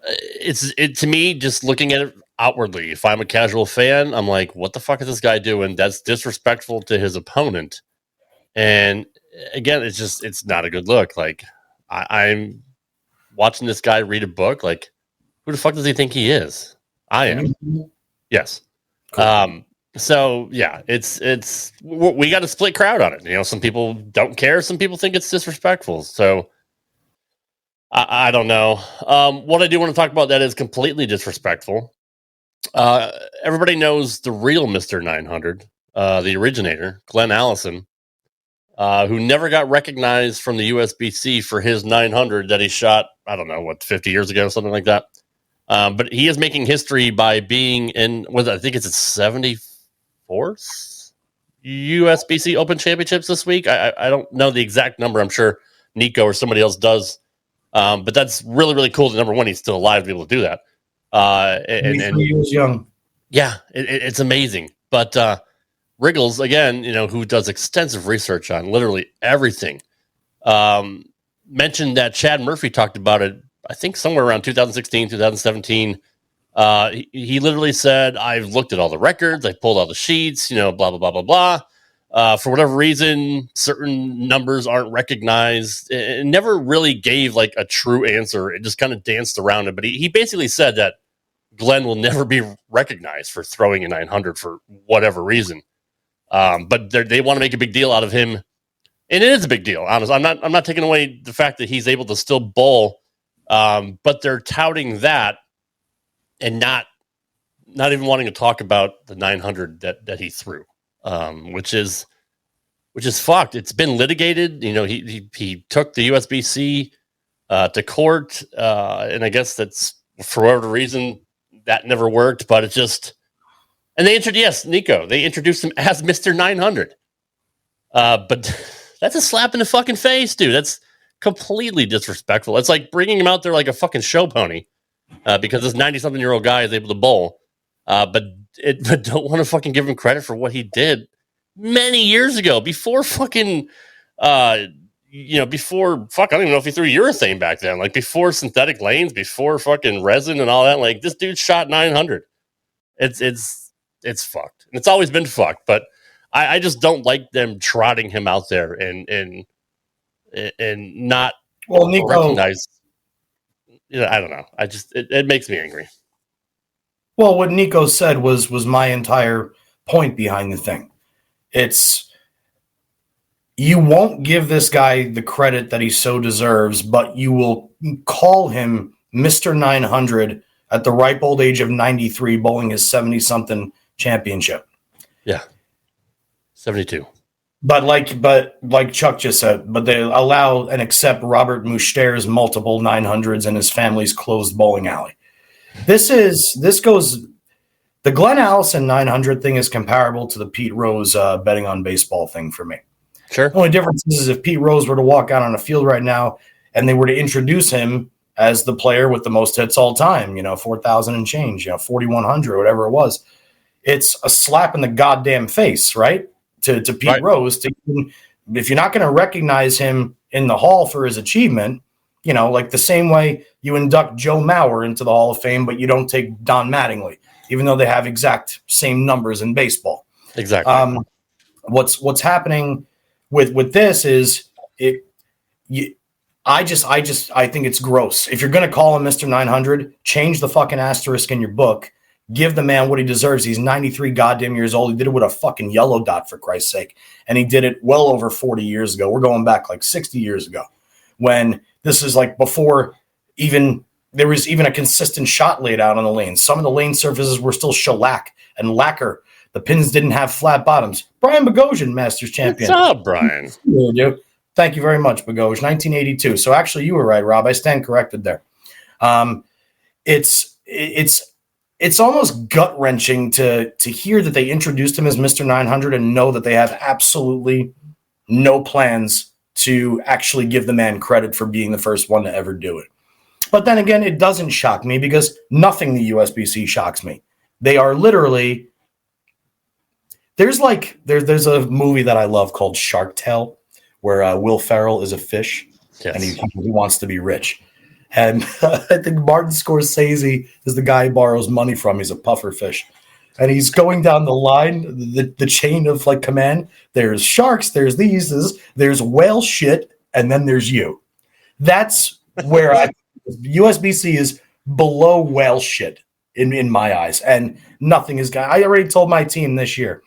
it's to me, just looking at it outwardly. If I'm a casual fan, I'm like, what the fuck is this guy doing? That's disrespectful to his opponent, and again, it's not a good look. Like I'm watching this guy read a book. Like, who the fuck does he think he is? I am. Yes. Cool. So yeah, we got a split crowd on it. Some people don't care. Some people think it's disrespectful. So I don't know. What I do want to talk about that is completely disrespectful. Everybody knows the real Mr. 900, the originator, Glenn Allison. Who never got recognized from the USBC for his 900 that he shot, 50 years ago, something like that. But he is making history by being in, I think it's its 74th USBC Open Championships this week. I don't know the exact number. I'm sure Nico or somebody else does. But that's really, really cool. Number one, he's still alive to be able to do that. And he was young. Yeah, it's amazing. But Wriggles, again, who does extensive research on literally everything, mentioned that Chad Murphy talked about it, I think somewhere around 2016, 2017. He literally said, I've looked at all the records, I pulled all the sheets, blah, blah, blah, blah, blah. For whatever reason, certain numbers aren't recognized. It never really gave like a true answer. It just kind of danced around it. But he basically said that Glenn will never be recognized for throwing a 900 for whatever reason. But they want to make a big deal out of him, and it is a big deal. Honestly, I'm not taking away the fact that he's able to still bowl, but they're touting that and not even wanting to talk about the 900 that he threw, which is fucked. It's been litigated. He took the USBC to court, and I guess that's for whatever reason that never worked. But it just. And they Nico. They introduced him as Mr. 900. But that's a slap in the fucking face, dude. That's completely disrespectful. It's like bringing him out there like a fucking show pony because this 90-something-year-old guy is able to bowl. But don't want to fucking give him credit for what he did many years ago before fucking, before, I don't even know if he threw urethane back then. Like before synthetic lanes, before fucking resin and all that. Like this dude shot 900. It's fucked. And it's always been fucked, but I just don't like them trotting him out there and not Nico, recognize. I don't know. It makes me angry. Well, what Nico said was my entire point behind the thing. It's you won't give this guy the credit that he so deserves, but you will call him Mr. 900 at the ripe old age of 93, bowling his 70-something championship. Yeah. 72. But like Chuck just said, but they allow and accept Robert Muster's multiple 900s in his family's closed bowling alley. The Glenn Allison 900 thing is comparable to the Pete Rose betting on baseball thing for me. Sure. The only difference is if Pete Rose were to walk out on a field right now and they were to introduce him as the player with the most hits all time, 4,000 and change, 4,100, whatever it was. It's a slap in the goddamn face, right? To Pete right. Rose. If you're not going to recognize him in the Hall for his achievement, like the same way you induct Joe Mauer into the Hall of Fame, but you don't take Don Mattingly, even though they have exact same numbers in baseball. Exactly. What's happening with this is it. I think it's gross. If you're going to call him Mr. 900, change the fucking asterisk in your book. Give the man what he deserves. He's 93 goddamn years old. He did it with a fucking yellow dot, for Christ's sake. And he did it well over 40 years ago. We're going back like 60 years ago when this is like before even there was even a consistent shot laid out on the lanes. Some of the lane surfaces were still shellac and lacquer. The pins didn't have flat bottoms. Brian Bogosian, Masters champion. What's up, Brian? Thank you very much, Bogosian. 1982. So actually, you were right, Rob. I stand corrected there. It's almost gut wrenching to hear that they introduced him as Mr. 900 and know that they have absolutely no plans to actually give the man credit for being the first one to ever do it. But then again, it doesn't shock me because nothing the USBC shocks me. They are literally there's a movie that I love called Shark Tale, where Will Ferrell is a fish and he wants to be rich. And I think Martin Scorsese is the guy he borrows money from. He's a puffer fish. And he's going down the line, the chain of like command. There's sharks, there's there's whale shit, and then there's you. That's where USBC is below whale shit in my eyes. And nothing is going. I already told my team this year,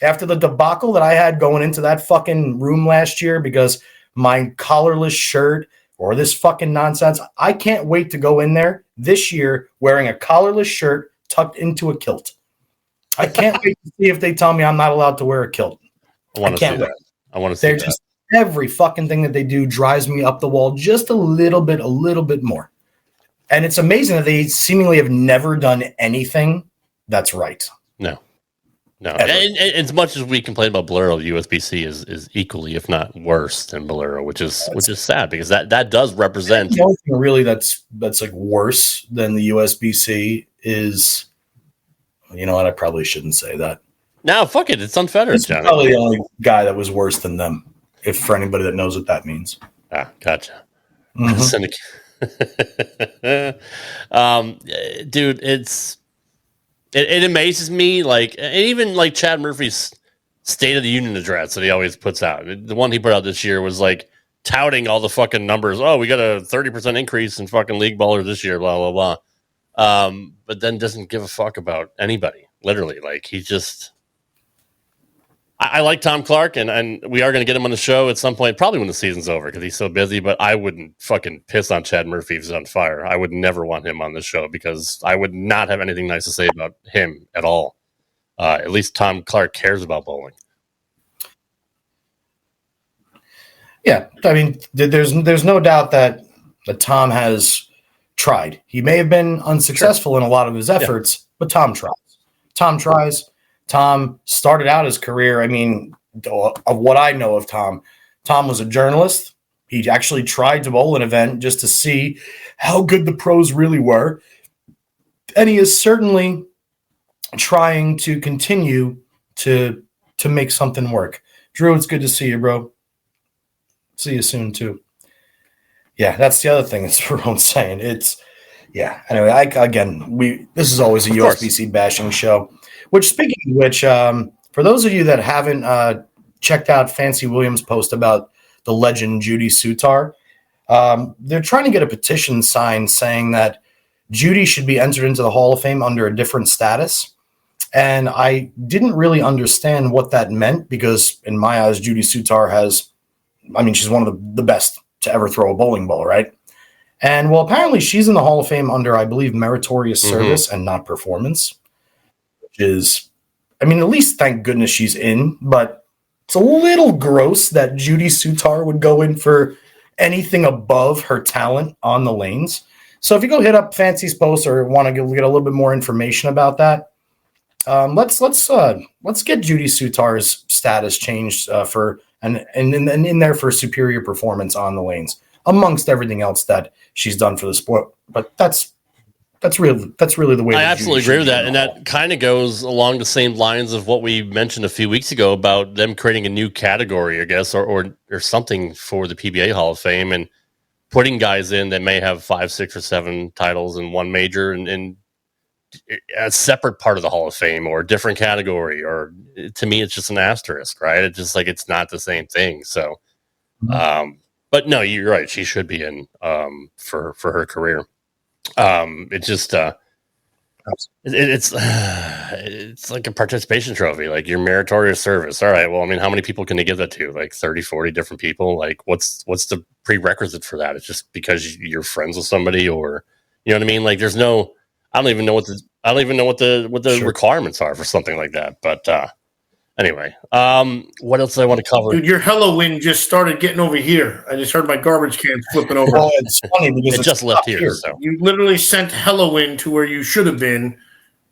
after the debacle that I had going into that fucking room last year because my collarless shirt or this fucking nonsense, I can't wait to go in there this year wearing a collarless shirt tucked into a kilt. I can't wait to see if they tell me I'm not allowed to wear a kilt. I want to see that. I want to see that. Every fucking thing that they do drives me up the wall just a little bit more. And it's amazing that they seemingly have never done anything that's right. No. And as much as we complain about Bowlero, USBC is equally, if not worse, than Bowlero, which is sad because that does represent. The only thing really that's like worse than the USBC is, you know what? I probably shouldn't say that. No, fuck it. It's unfettered, It's Johnny. probably the only guy that was worse than them. If for anybody that knows what that means. Gotcha. Mm-hmm. Dude, it amazes me, like, and even like Chad Murphy's State of the Union address that he always puts out. The one he put out this year was like touting all the fucking numbers. Oh, we got a 30% increase in fucking league ballers this year, blah, blah, blah. But then doesn't give a fuck about anybody. Literally. Like, he just... I like Tom Clark, and we are going to get him on the show at some point, probably when the season's over, because he's so busy, but I wouldn't fucking piss on Chad Murphy if he's on fire. I would never want him on the show, because I would not have anything nice to say about him at all. At least Tom Clark cares about bowling. Yeah, I mean, there's no doubt that Tom has tried. He may have been unsuccessful in a lot of his efforts, but Tom tries. Tom tries. Tom started out his career, I mean, of what I know of Tom was a journalist. He actually tried to bowl an event just to see how good the pros really were. And he is certainly trying to continue to make something work. Drew, it's good to see you, bro. See you soon, too. Yeah, that's the other thing that's everyone's saying. Anyway, this is always a USBC bashing show. Which, speaking of which, for those of you that haven't checked out Fancy Williams' post about the legend Judy Sutar, they're trying to get a petition signed saying that Judy should be entered into the Hall of Fame under a different status. And I didn't really understand what that meant because, in my eyes, Judy Sutar she's one of the best to ever throw a bowling ball, right? And, well, apparently she's in the Hall of Fame under, I believe, meritorious service and not performance. Is, at least thank goodness she's in, but it's a little gross that Judy Sutar would go in for anything above her talent on the lanes. So if you go hit up Fancy's post or want to get a little bit more information about that, let's get Judy Sutar's status changed for and in there for superior performance on the lanes, amongst everything else that she's done for the sport. But that's really the way. I absolutely agree with that, and that kind of goes along the same lines of what we mentioned a few weeks ago about them creating a new category, I guess, or something for the PBA Hall of Fame, and putting guys in that may have 5, 6, or 7 titles in one major, and a separate part of the Hall of Fame or a different category, or to me, it's just an asterisk, right? It's just like it's not the same thing. So, but no, you're right. She should be in for her career. It just it's like a participation trophy, like your meritorious service. All right, well, I mean, how many people can they give that to? Like 30, 40 different people? Like what's the prerequisite for that? It's just because you're friends with somebody, or you know what I mean? Like there's no, I don't even know what the Sure. requirements are for something like that. But anyway, what else do I want to cover? Dude, your Hello Wind just started getting over here. I just heard my garbage cans flipping over. Well, it's funny because It just left here. So. You literally sent Hello Wind to where you should have been,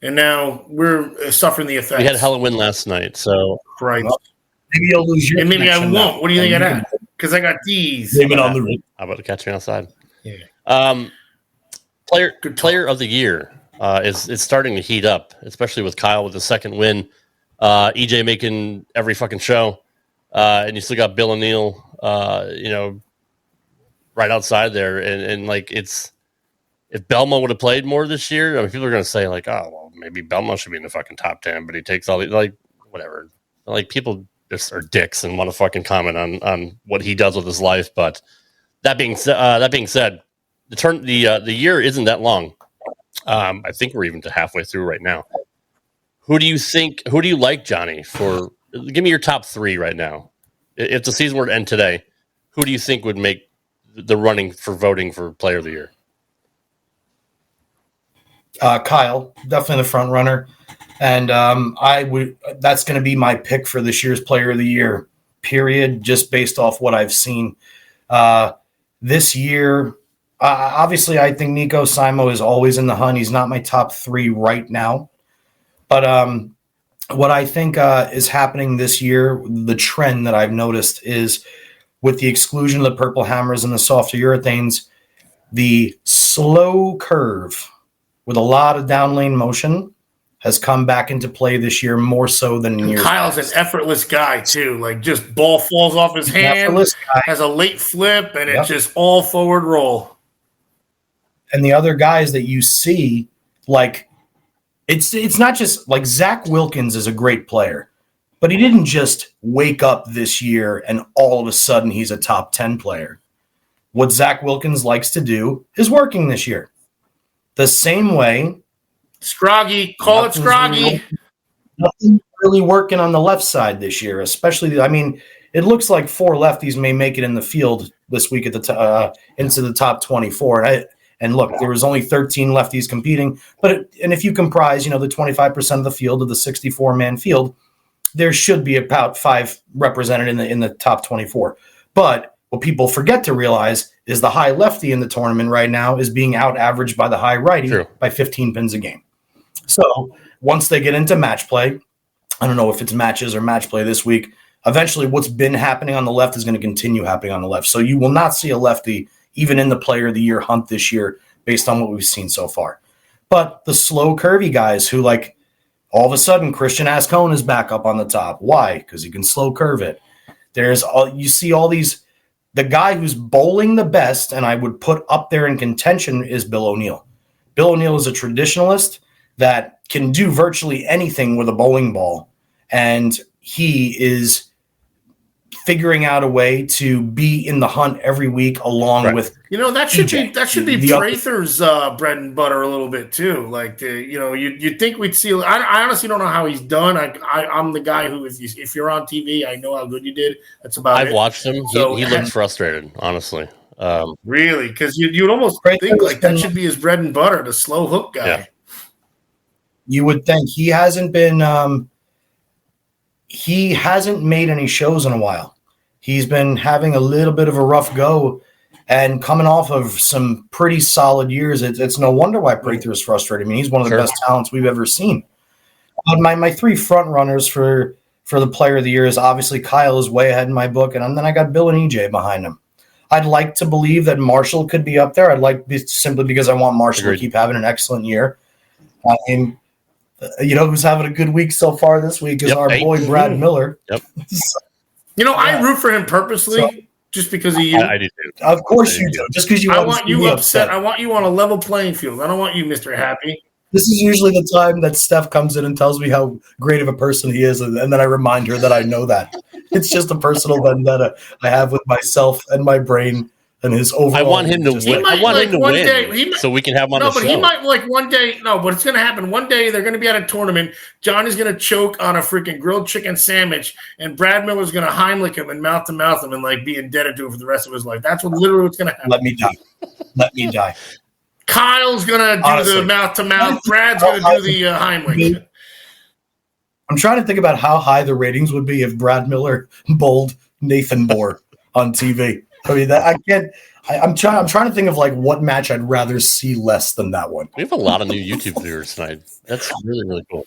and now we're suffering the effects. We had Halloween last night, so right. Maybe you'll lose your And maybe I connection won't. now. What do you think of And that? Because I got these. Blame it on the ring. How about to catch me outside? Yeah. Player of the year is starting to heat up, especially with Kyle with the second win. EJ making every fucking show, and you still got Bill O'Neill, right outside there, and like it's if Belmo would have played more this year, I mean, people are going to say like, oh well, maybe Belmo should be in the fucking top 10, but he takes all the like whatever. Like people just are dicks and want to fucking comment on what he does with his life. But that being said, the year isn't that long. I think we're even to halfway through right now. Who do you like, Johnny? Give me your top three right now. If the season were to end today, who do you think would make the running for voting for Player of the Year? Kyle, definitely the front runner, and that's going to be my pick for this year's Player of the Year. Period. Just based off what I've seen this year. Obviously, I think Nico Simo is always in the hunt. He's not my top three right now. But what I think is happening this year, the trend that I've noticed is with the exclusion of the purple hammers and the softer urethanes, the slow curve with a lot of down lane motion has come back into play this year more so than in years Kyle's past. an effortless guy too. Like just ball falls off his hand, has a late flip, and it's just all forward roll. And the other guys that you see, like it's not just like Zach Wilkins is a great player, but he didn't just wake up this year and all of a sudden he's a top 10 player. What Zach Wilkins likes to do is working this year. The same way. Scroggy, call it Scroggy. Nothing really working on the left side this year, especially. I mean, it looks like 4 lefties may make it in the field this week at into the top 24. And look, there was only 13 lefties competing, and if you comprise, the 25% of the field of the 64-man field, there should be about 5 represented in the top 24. But what people forget to realize is the high lefty in the tournament right now is being out-averaged by the high righty by 15 pins a game. So once they get into match play, I don't know if it's matches or match play this week, eventually what's been happening on the left is going to continue happening on the left. So you will not see a lefty even in the Player of the Year hunt this year based on what we've seen so far. But the slow, curvy guys who, like, all of a sudden Christian Ascone is back up on the top. Why? Because he can slow curve it. You see all these. The guy who's bowling the best, and I would put up there in contention, is Bill O'Neill. Bill O'Neill is a traditionalist that can do virtually anything with a bowling ball, and he is figuring out a way to be in the hunt every week along with that should EJ. be Prather's bread and butter a little bit too. Like you'd think we'd see. I honestly don't know how he's done. I'm the guy who if you're on TV, I know how good you did. That's about I've watched him. So, he looks frustrated, honestly. Really, because you'd almost think like that should be his bread and butter, the slow hook guy. Yeah. You would think he hasn't been. He hasn't made any shows in a while. He's been having a little bit of a rough go and coming off of some pretty solid years. It's no wonder why Prather is frustrated. I mean, he's one of the best talents we've ever seen. My 3 front runners for the Player of the Year is obviously Kyle is way ahead in my book, and then I got Bill and EJ behind him. I'd like to believe that Marshall could be up there. Simply because I want Marshall to keep having an excellent year. I mean, who's having a good week so far this week is our boy Brad Miller. Yep. I root for him purposely just because of you. I do too. Of course you do. Just because you I want you upset. I want you on a level playing field. I don't want you Mr. Happy. This is usually the time that Steph comes in and tells me how great of a person he is, and then I remind her that I know that. It's just a personal vendetta I have with myself and my brain and his overall. I want him to win. I want him to win day, so we can have him on the show. No, but he might like one day. No, but it's going to happen. One day they're going to be at a tournament. Johnny's going to choke on a freaking grilled chicken sandwich, and Brad Miller's going to Heimlich him and mouth to mouth him and like be indebted to him for the rest of his life. That's literally what's going to happen. Let me die. Let me die. Kyle's going to do the mouth to mouth. Brad's going to do the Heimlich. I'm trying to think about how high the ratings would be if Brad Miller bowled Nathan Bohr on TV. I mean, I can't. I'm trying to think of like what match I'd rather see less than that one. We have a lot of new YouTube viewers tonight. That's really, really cool.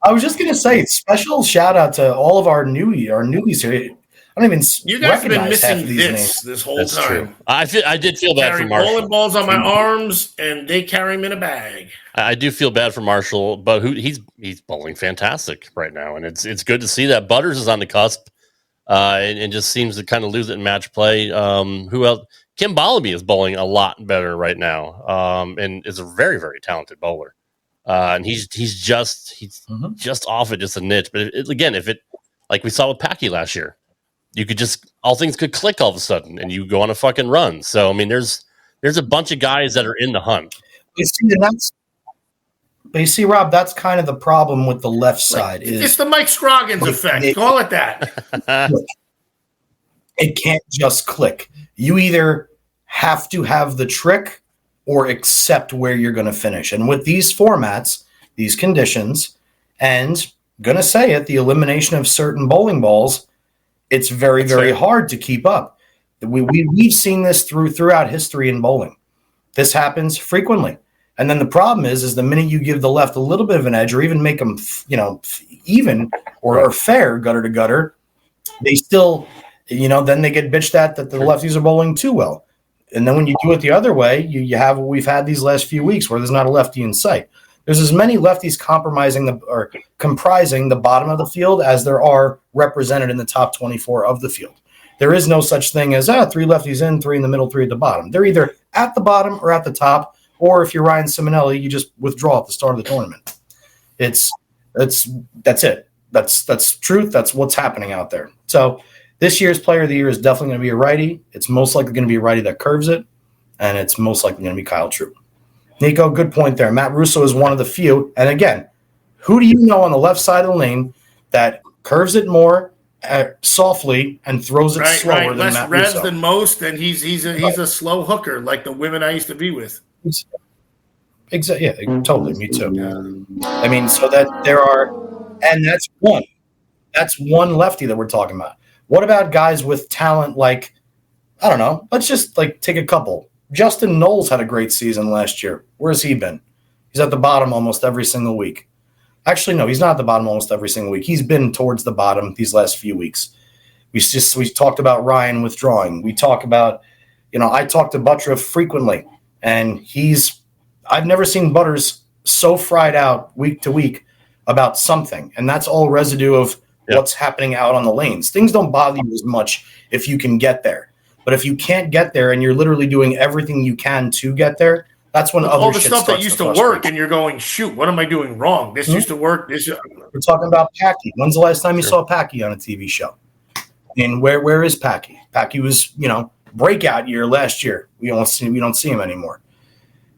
I was just gonna say, special shout out to all of our newbies here. I don't even. You guys have been missing this whole That's time. True. I did feel bad for Marshall. Bowling balls on my arms, and they carry them in a bag. I do feel bad for Marshall, but he's bowling fantastic right now, and it's good to see that. Butters is on the cusp, and just seems to kind of lose it in match play. Who else? Kim Balaby is bowling a lot better right now, and is a very, very talented bowler. And he's just off at just a niche. But if it like we saw with Packy last year, you could just all things could click all of a sudden, and you go on a fucking run. So I mean, there's a bunch of guys that are in the hunt. You see, Rob, that's kind of the problem with the left side. It's the Mike Scroggins effect. Call it that. It can't just click. You either have to have the trick or accept where you're going to finish. And with these formats, these conditions, and going to say it, the elimination of certain bowling balls, it's very, very hard to keep up. We've seen this throughout history in bowling. This happens frequently. And then the problem is the minute you give the left a little bit of an edge or even make them, even or fair gutter to gutter, they still, then they get bitched at that the lefties are bowling too well. And then when you do it the other way, you have what we've had these last few weeks where there's not a lefty in sight. There's as many lefties comprising the bottom of the field as there are represented in the top 24 of the field. There is no such thing as 3 lefties in, 3 in the middle, 3 at the bottom. They're either at the bottom or at the top, or if you're Ryan Simonelli, you just withdraw at the start of the tournament. That's it. That's truth. That's what's happening out there. So this year's Player of the Year is definitely going to be a righty. It's most likely going to be a righty that curves it, and it's most likely going to be Kyle Troop. Nico, good point there. Matt Russo is one of the few. And again, who do you know on the left side of the lane that curves it more softly and throws it slower than Matt Russo? Less revs than most, and he's a slow hooker like the women I used to be with. Exactly. Yeah, totally. Me too. I mean, so that there are, and that's one. That's one lefty that we're talking about. What about guys with talent like, I don't know, let's just take a couple. Justin Knowles had a great season last year. Where's he been? He's at the bottom almost every single week. Actually, no, he's not at the bottom almost every single week. He's been towards the bottom these last few weeks. We talked about Ryan withdrawing. We talk about, I talk to Buttra frequently, and I've never seen Butters so fried out week to week about something, and that's all residue of what's happening out on the lanes. Things don't bother you as much if you can get there. But if you can't get there and you're literally doing everything you can to get there, that's when all the stuff that used to work and you're going, shoot, what am I doing wrong? This used to work. We're talking about Packy. When's the last time you saw Packy on a TV show? And where is Packy? Packy was, breakout year last year. We don't see him anymore.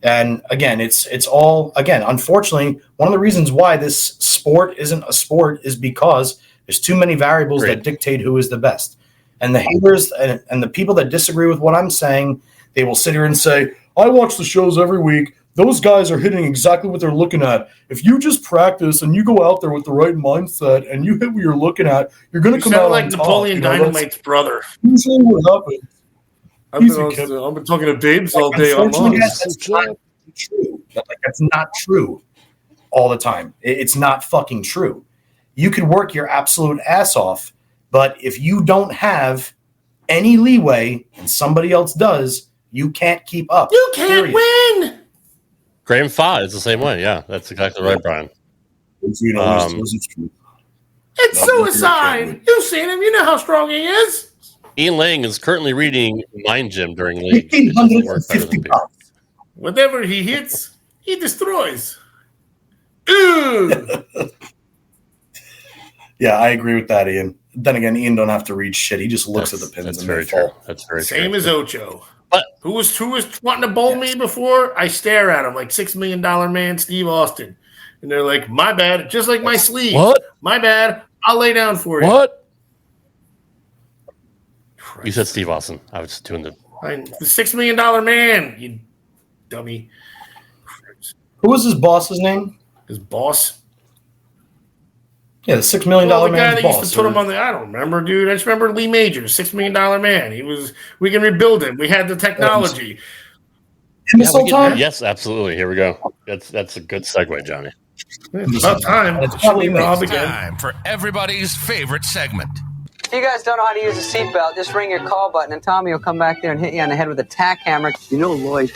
And again, it's all, unfortunately, one of the reasons why this sport isn't a sport is because there's too many variables that dictate who is the best. And the haters and the people that disagree with what I'm saying, they will sit here and say, I watch the shows every week. Those guys are hitting exactly what they're looking at. If you just practice and you go out there with the right mindset and you hit what you're looking at, you're going to come out like Napoleon Dynamite's brother. Usually what happens. I've been talking to babes all day online. That's not true. That's not true all the time. It's not fucking true. You can work your absolute ass off, but if you don't have any leeway and somebody else does, you can't keep up. You can't win. Graham Fa is the same way. Yeah, that's exactly right, Brian. It's suicide. You've seen him. You know how strong he is. Ian Lang is currently reading Mind Gym during league. Whatever he hits, he destroys. Yeah, I agree with that, Ian. Then again, Ian don't have to read shit. He just looks at the pins and very they fall. true. That's very Same true. as Ocho. But who was wanting to bowl me before? I stare at him like $6 million man, Steve Austin. And they're like, my bad. Just like my sleeve. What? My bad. I'll lay down for you. What? Christ. You said Steve Austin. I was just doing the $6 million man, you dummy. Who was his boss's name? His boss? Yeah, the $6 million the guy man's that boss. used to put him on the. I don't remember, dude. I just remember Lee Majors, $6 million man. We can rebuild him. We had the technology. Yes, absolutely. Here we go. That's a good segue, Johnny. It's about time. It's time for everybody's favorite segment. If you guys don't know how to use a seatbelt, just ring your call button and Tommy will come back there and hit you on the head with a tack hammer. You know, Lloyd,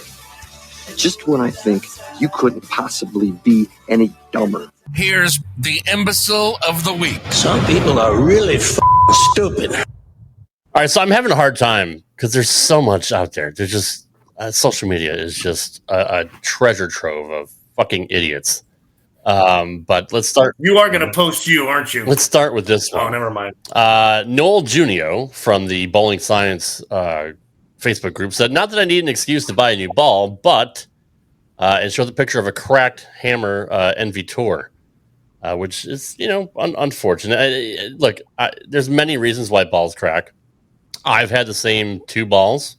just when I think you couldn't possibly be any dumber. Here's the imbecile of the week. Some people are really stupid. All right, so I'm having a hard time because there's so much out there. There's just social media is just a treasure trove of fucking idiots. But let's start. You are going to post you, aren't you? Let's start with this one. Oh, never mind. Noel Junio from the Bowling Science Facebook group said, not that I need an excuse to buy a new ball, but and showed the picture of a cracked hammer NV Tour, which is, unfortunate. Look, there's many reasons why balls crack. I've had the same two balls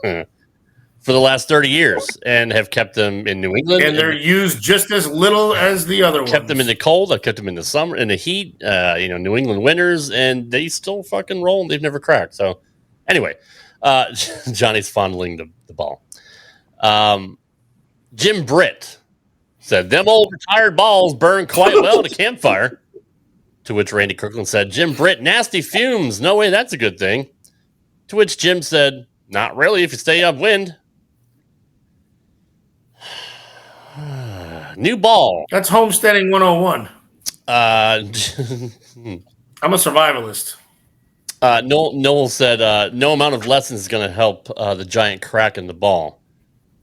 for the last 30 years and have kept them in New England. And they're used just as little as the other ones. Kept them in the cold. I've kept them in the summer, in the heat, New England winters, and they still fucking roll and they've never cracked. So anyway, Johnny's fondling the ball. Jim Britt said, them old retired balls burn quite well at a campfire. To which Randy Kirkland said, Jim Britt, nasty fumes. No way that's a good thing. To which Jim said, not really if you stay upwind. New ball. That's homesteading 101. I'm a survivalist. Noel said, no amount of lessons is going to help the giant crack in the ball.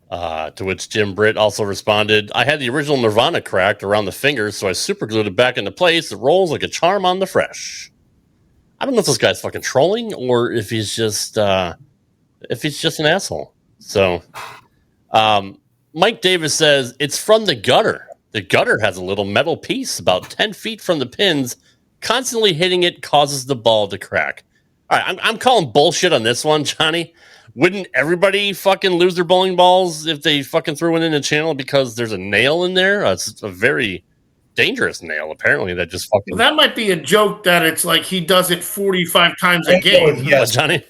To which Jim Britt also responded, I had the original Nirvana cracked around the fingers, so I super glued it back into place. It rolls like a charm on the fresh. I don't know if this guy's fucking trolling or if he's just an asshole. So Mike Davis says, it's from the gutter. The gutter has a little metal piece about 10 feet from the pins. Constantly hitting it causes the ball to crack. All right, I'm calling bullshit on this one, Johnny. Wouldn't everybody fucking lose their bowling balls if they fucking threw one in a channel because there's a nail in there? It's a very dangerous nail, apparently, that just fucking... That might be a joke that it's like he does it 45 times a game. Yes, Johnny?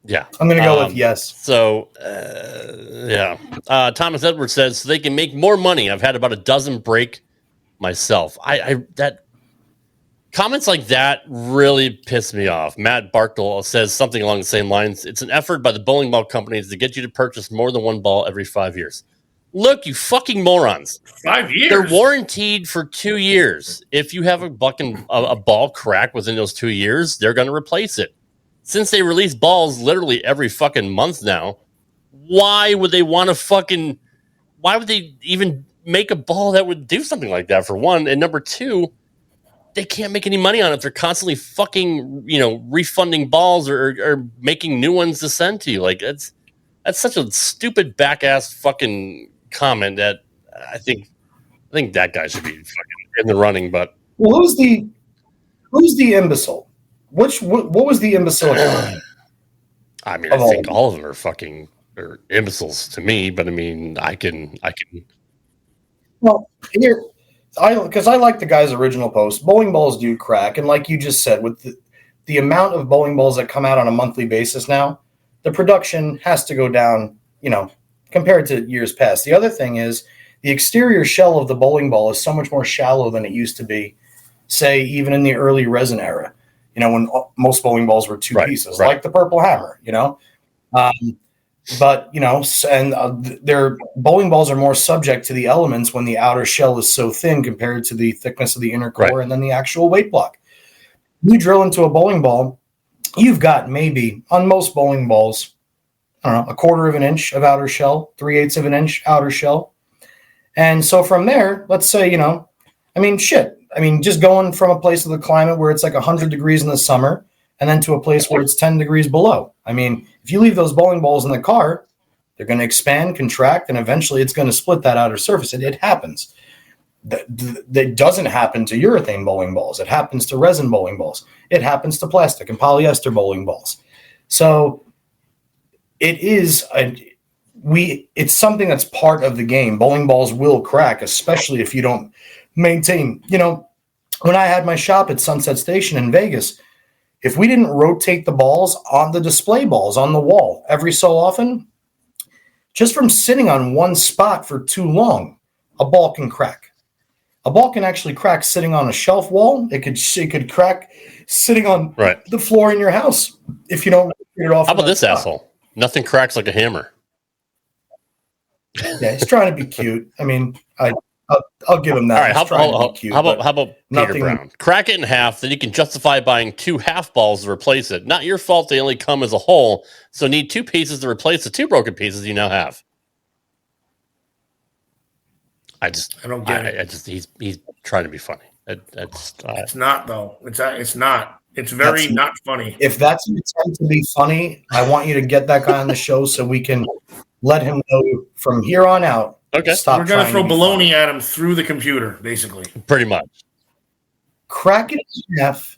Yeah. I'm going to go with yes. So, yeah. Thomas Edwards says, so they can make more money. I've had about a dozen break myself. That comments like that really piss me off. Matt Barkle says something along the same lines. It's an effort by the bowling ball companies to get you to purchase more than one ball every 5 years. Look, you fucking morons. 5 years? They're warranted for 2 years. If you have a ball crack within those 2 years, they're going to replace it. Since they release balls literally every fucking month now, why would they even make a ball that would do something like that, for one? And number two, they can't make any money on it. They're constantly fucking, refunding balls or making new ones to send to you. Like, that's such a stupid back-ass fucking comment that I think that guy should be fucking in the running. But well, who's the imbecile? What was the imbecile? I mean, I think all of them are imbeciles to me. But I mean, I can. Well, here. Because I like the guy's original post. Bowling balls do crack, and like you just said, with the amount of bowling balls that come out on a monthly basis now, the production has to go down, compared to years past. The other thing is the exterior shell of the bowling ball is so much more shallow than it used to be, say, even in the early resin era, when most bowling balls were two pieces, like the Purple Hammer, But, their bowling balls are more subject to the elements when the outer shell is so thin compared to the thickness of the inner core and then the actual weight block. You drill into a bowling ball, you've got maybe, on most bowling balls, I don't know, 1/4 of an inch of outer shell, 3/8 of an inch outer shell. And so from there, let's say, just going from a place of the climate where it's like 100 degrees in the summer and then to a place where it's 10 degrees below. I mean, if you leave those bowling balls in the car, they're going to expand, contract, and eventually it's going to split that outer surface. It happens. That doesn't happen to urethane bowling balls. It happens to resin bowling balls. It happens to plastic and polyester bowling balls. So it is it's something that's part of the game. Bowling balls will crack, especially if you don't maintain. When I had my shop at Sunset Station in Vegas, if we didn't rotate the balls on the display balls on the wall every so often, just from sitting on one spot for too long, a ball can crack. A ball can actually crack sitting on a shelf wall. It could crack sitting on the floor in your house if you don't get it off. How about this asshole? Nothing cracks like a hammer. Yeah, he's trying to be cute. I mean, I'll give him that. All right, how about Peter Brown? Crack it in half, then you can justify buying 2 half balls to replace it. Not your fault they only come as a whole, so need 2 pieces to replace the 2 broken pieces you now have. I don't get it. He's trying to be funny. It's not though. It's not. It's very not funny. If that's an attempt to be funny, I want you to get that guy on the show so we can let him know from here on out. Okay. We're going to throw baloney at him through the computer, basically. Pretty much. Crack it in half.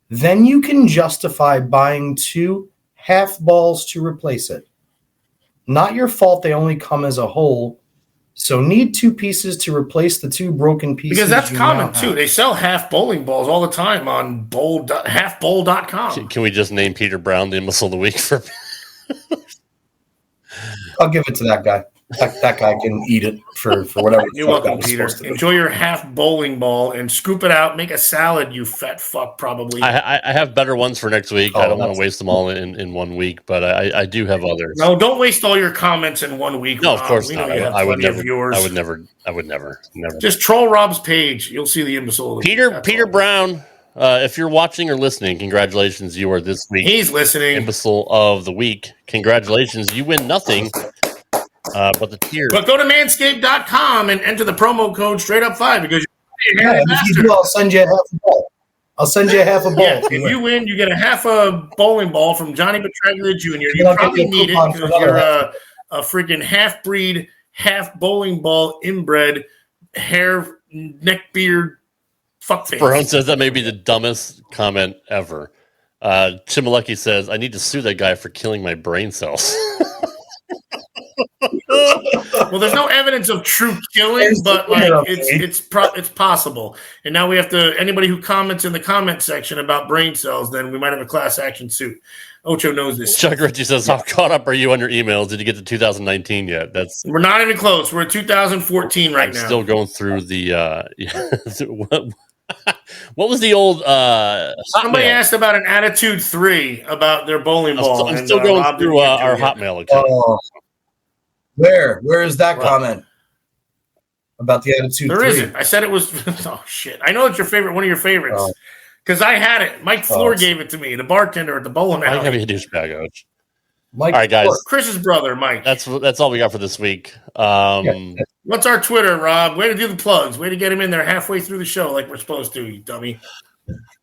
Then you can justify buying 2 half balls to replace it. Not your fault they only come as a whole. So need 2 pieces to replace the 2 broken pieces. Because that's common too. They sell half bowling balls all the time on halfbowl.com. Can we just name Peter Brown the imbecile of the week for? I'll give it to that guy. That guy can eat it for whatever. You're welcome, Peter. Enjoy your half bowling ball and scoop it out. Make a salad, you fat fuck. Probably. I have better ones for next week. I don't want to waste them all in 1 week, but I do have others. No, don't waste all your comments in 1 week. No, of course not. I would never. Just troll Rob's page. You'll see the imbecile. Peter Brown. If you're watching or listening, congratulations. You are this week. He's listening. Imbecile of the week. Congratulations. You win nothing. But the tier. But go to manscaped.com and enter the promo code StraightUp5 because you're if you do, I'll send you half a ball. Yeah, if you win, you get a half a bowling ball from Johnny Petraglia Jr. You probably need it because you're a freaking half-breed, half bowling ball inbred, hair, neck, beard, fuckface. Brown says that may be the dumbest comment ever. Chimaleki says, I need to sue that guy for killing my brain cells. Well, there's no evidence of true killing, but like it's possible. And now we have to. Anybody who comments in the comment section about brain cells, then we might have a class action suit. Ocho knows this. Chuck Ritchie says, "How caught up are you on your emails? Did you get to 2019 yet?" We're not even close. We're at 2014 right now. I'm still going through the. What was the old? Somebody asked about an Attitude 3 about their bowling ball. I'm still going through our Hotmail account. Where is that comment about the Attitude 3? There isn't. I said it was. Oh shit! I know it's your favorite. One of your favorites. Because I had it. Mike Floor gave it to me, the bartender at the bowling alley. I gotta be a douchebag, Coach. Mike, all right, guys. Chris's brother, Mike. That's all we got for this week. What's our Twitter, Rob? Way to do the plugs. Way to get him in there halfway through the show like we're supposed to, you dummy.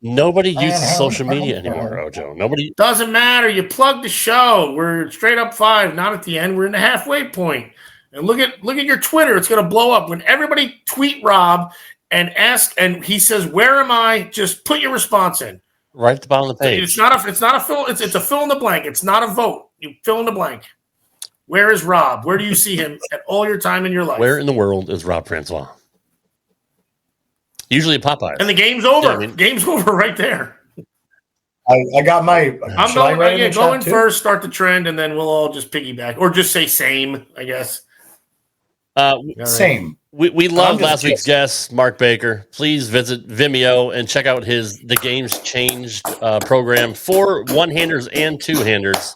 Nobody uses social media anymore, Ojo. Nobody. Doesn't matter. You plug the show. We're straight up 5, not at the end. We're in the halfway point. And look at your Twitter. It's going to blow up. When everybody tweet Rob and ask, and he says, "Where am I?" Just put your response in. Right at the bottom of the page. It's not a fill. It's a fill in the blank. It's not a vote. You fill in the blank. Where is Rob? Where do you see him at all your time in your life? Where in the world is Rob Francois? Usually at Popeyes. And the game's over. Game's over right there. I got my. I'm going. Go in first. Start the trend, and then we'll all just piggyback, or just say same. I guess. Same. We love last week's guest, Mark Baker. Please visit Vimeo and check out The Game's Changed program for one-handers and two-handers.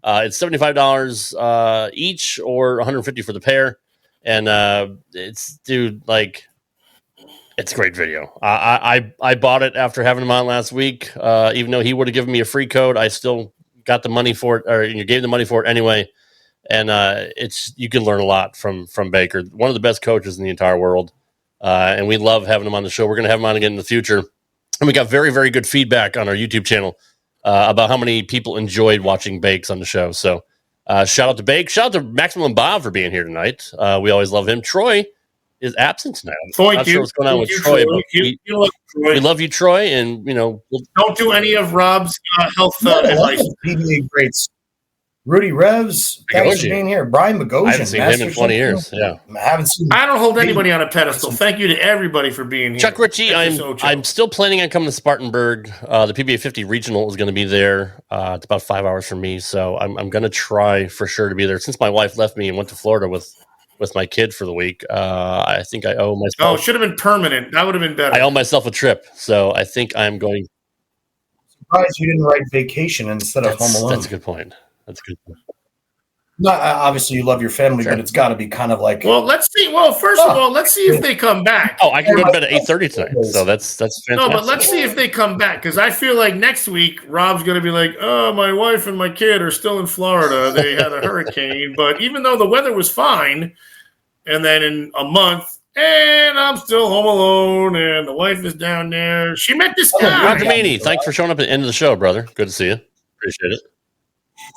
It's $75 each or $150 for the pair. And it's a great video. I bought it after having him on last week. Even though he would have given me a free code, I still got the money for it, or you gave the money for it anyway. And you can learn a lot from Baker, one of the best coaches in the entire world. And we love having him on the show. We're going to have him on again in the future. And we got very, very good feedback on our YouTube channel about how many people enjoyed watching Bakes on the show. So shout out to Bake. Shout out to Maximum Bob for being here tonight. We always love him. Troy is absent tonight. Thank you. Sure what's going on with Troy. We love you, Troy. And, don't do any of Rob's health advice. PBA greats. Rudy Revs, thanks for being here. Brian Bogosian. I haven't seen him in 20 years. Yeah. I don't hold anybody on a pedestal. Thank you to everybody for being here. Chuck Ritchie, I'm still planning on coming to Spartanburg. The PBA 50 regional is going to be there. It's about 5 hours from me, so I'm going to try for sure to be there. Since my wife left me and went to Florida with my kid for the week, I think I owe myself. Oh, it should have been permanent. That would have been better. I owe myself a trip, so I think I'm going. Surprised you didn't write Vacation instead of Home Alone. That's a good point. No, obviously you love your family, but it's got to be kind of like. Well, let's see. Well, first of all, let's see if they come back. Oh, I can go to bed at 8:30 tonight, so that's fantastic. No, but let's see if they come back, because I feel like next week Rob's going to be like, "Oh, my wife and my kid are still in Florida. They had a hurricane, but even though the weather was fine, and then in a month, and I'm still home alone, and the wife is down there. She met this guy." Dr. Meany, thanks for showing up at the end of the show, brother. Good to see you. Appreciate it.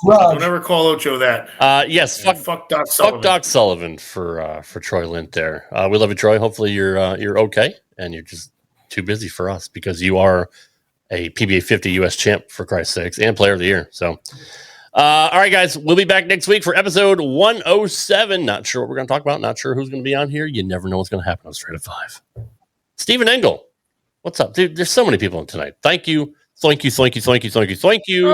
Don't ever call Ocho that. Yes, fuck Doc Sullivan. Fuck Doc Sullivan for Troy Lint there. We love you, Troy. Hopefully you're okay and you're just too busy for us because you are a PBA 50 U.S. champ, for Christ's sakes, and player of the year. So, all right, guys, we'll be back next week for episode 107. Not sure what we're going to talk about. Not sure who's going to be on here. You never know what's going to happen on Straight Up 5. Stephen Engel, what's up, dude? There's so many people in tonight. Thank you. Thank you.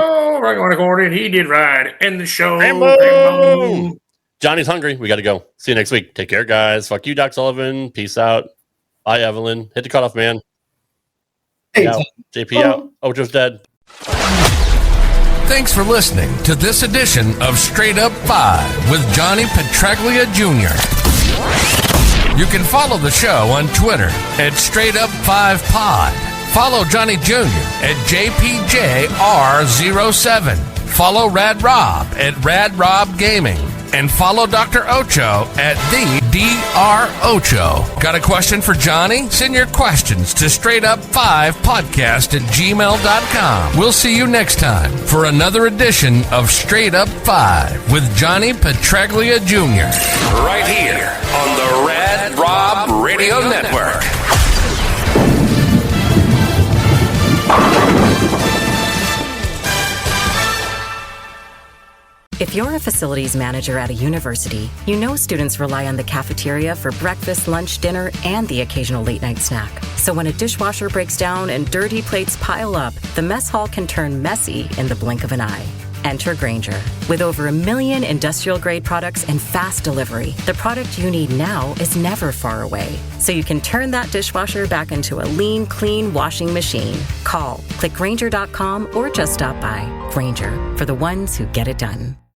Oh, Rock Gordon, he did right. End the show. Rambo. Johnny's hungry. We got to go. See you next week. Take care, guys. Fuck you, Doc Sullivan. Peace out. Bye, Evelyn. Hit the cutoff, man. Hey, out. JP out. Ocho's dead. Thanks for listening to this edition of Straight Up 5 with Johnny Petraglia Jr. You can follow the show on Twitter at Straight Up 5 Pod. Follow Johnny Jr. at JPJR07. Follow Rad Rob at Rad Rob Gaming. And follow Dr. Ocho at the Dr. Ocho. Got a question for Johnny? Send your questions to straightup5podcast@gmail.com. We'll see you next time for another edition of Straight Up 5 with Johnny Petraglia Jr. Right here on the Rad Rob Radio Network. If you're a facilities manager at a university, you know students rely on the cafeteria for breakfast, lunch, dinner, and the occasional late-night snack. So when a dishwasher breaks down and dirty plates pile up, the mess hall can turn messy in the blink of an eye. Enter Grainger. With over 1 million industrial-grade products and fast delivery, the product you need now is never far away. So you can turn that dishwasher back into a lean, clean washing machine. Call, click Grainger.com, or just stop by. Grainger, for the ones who get it done.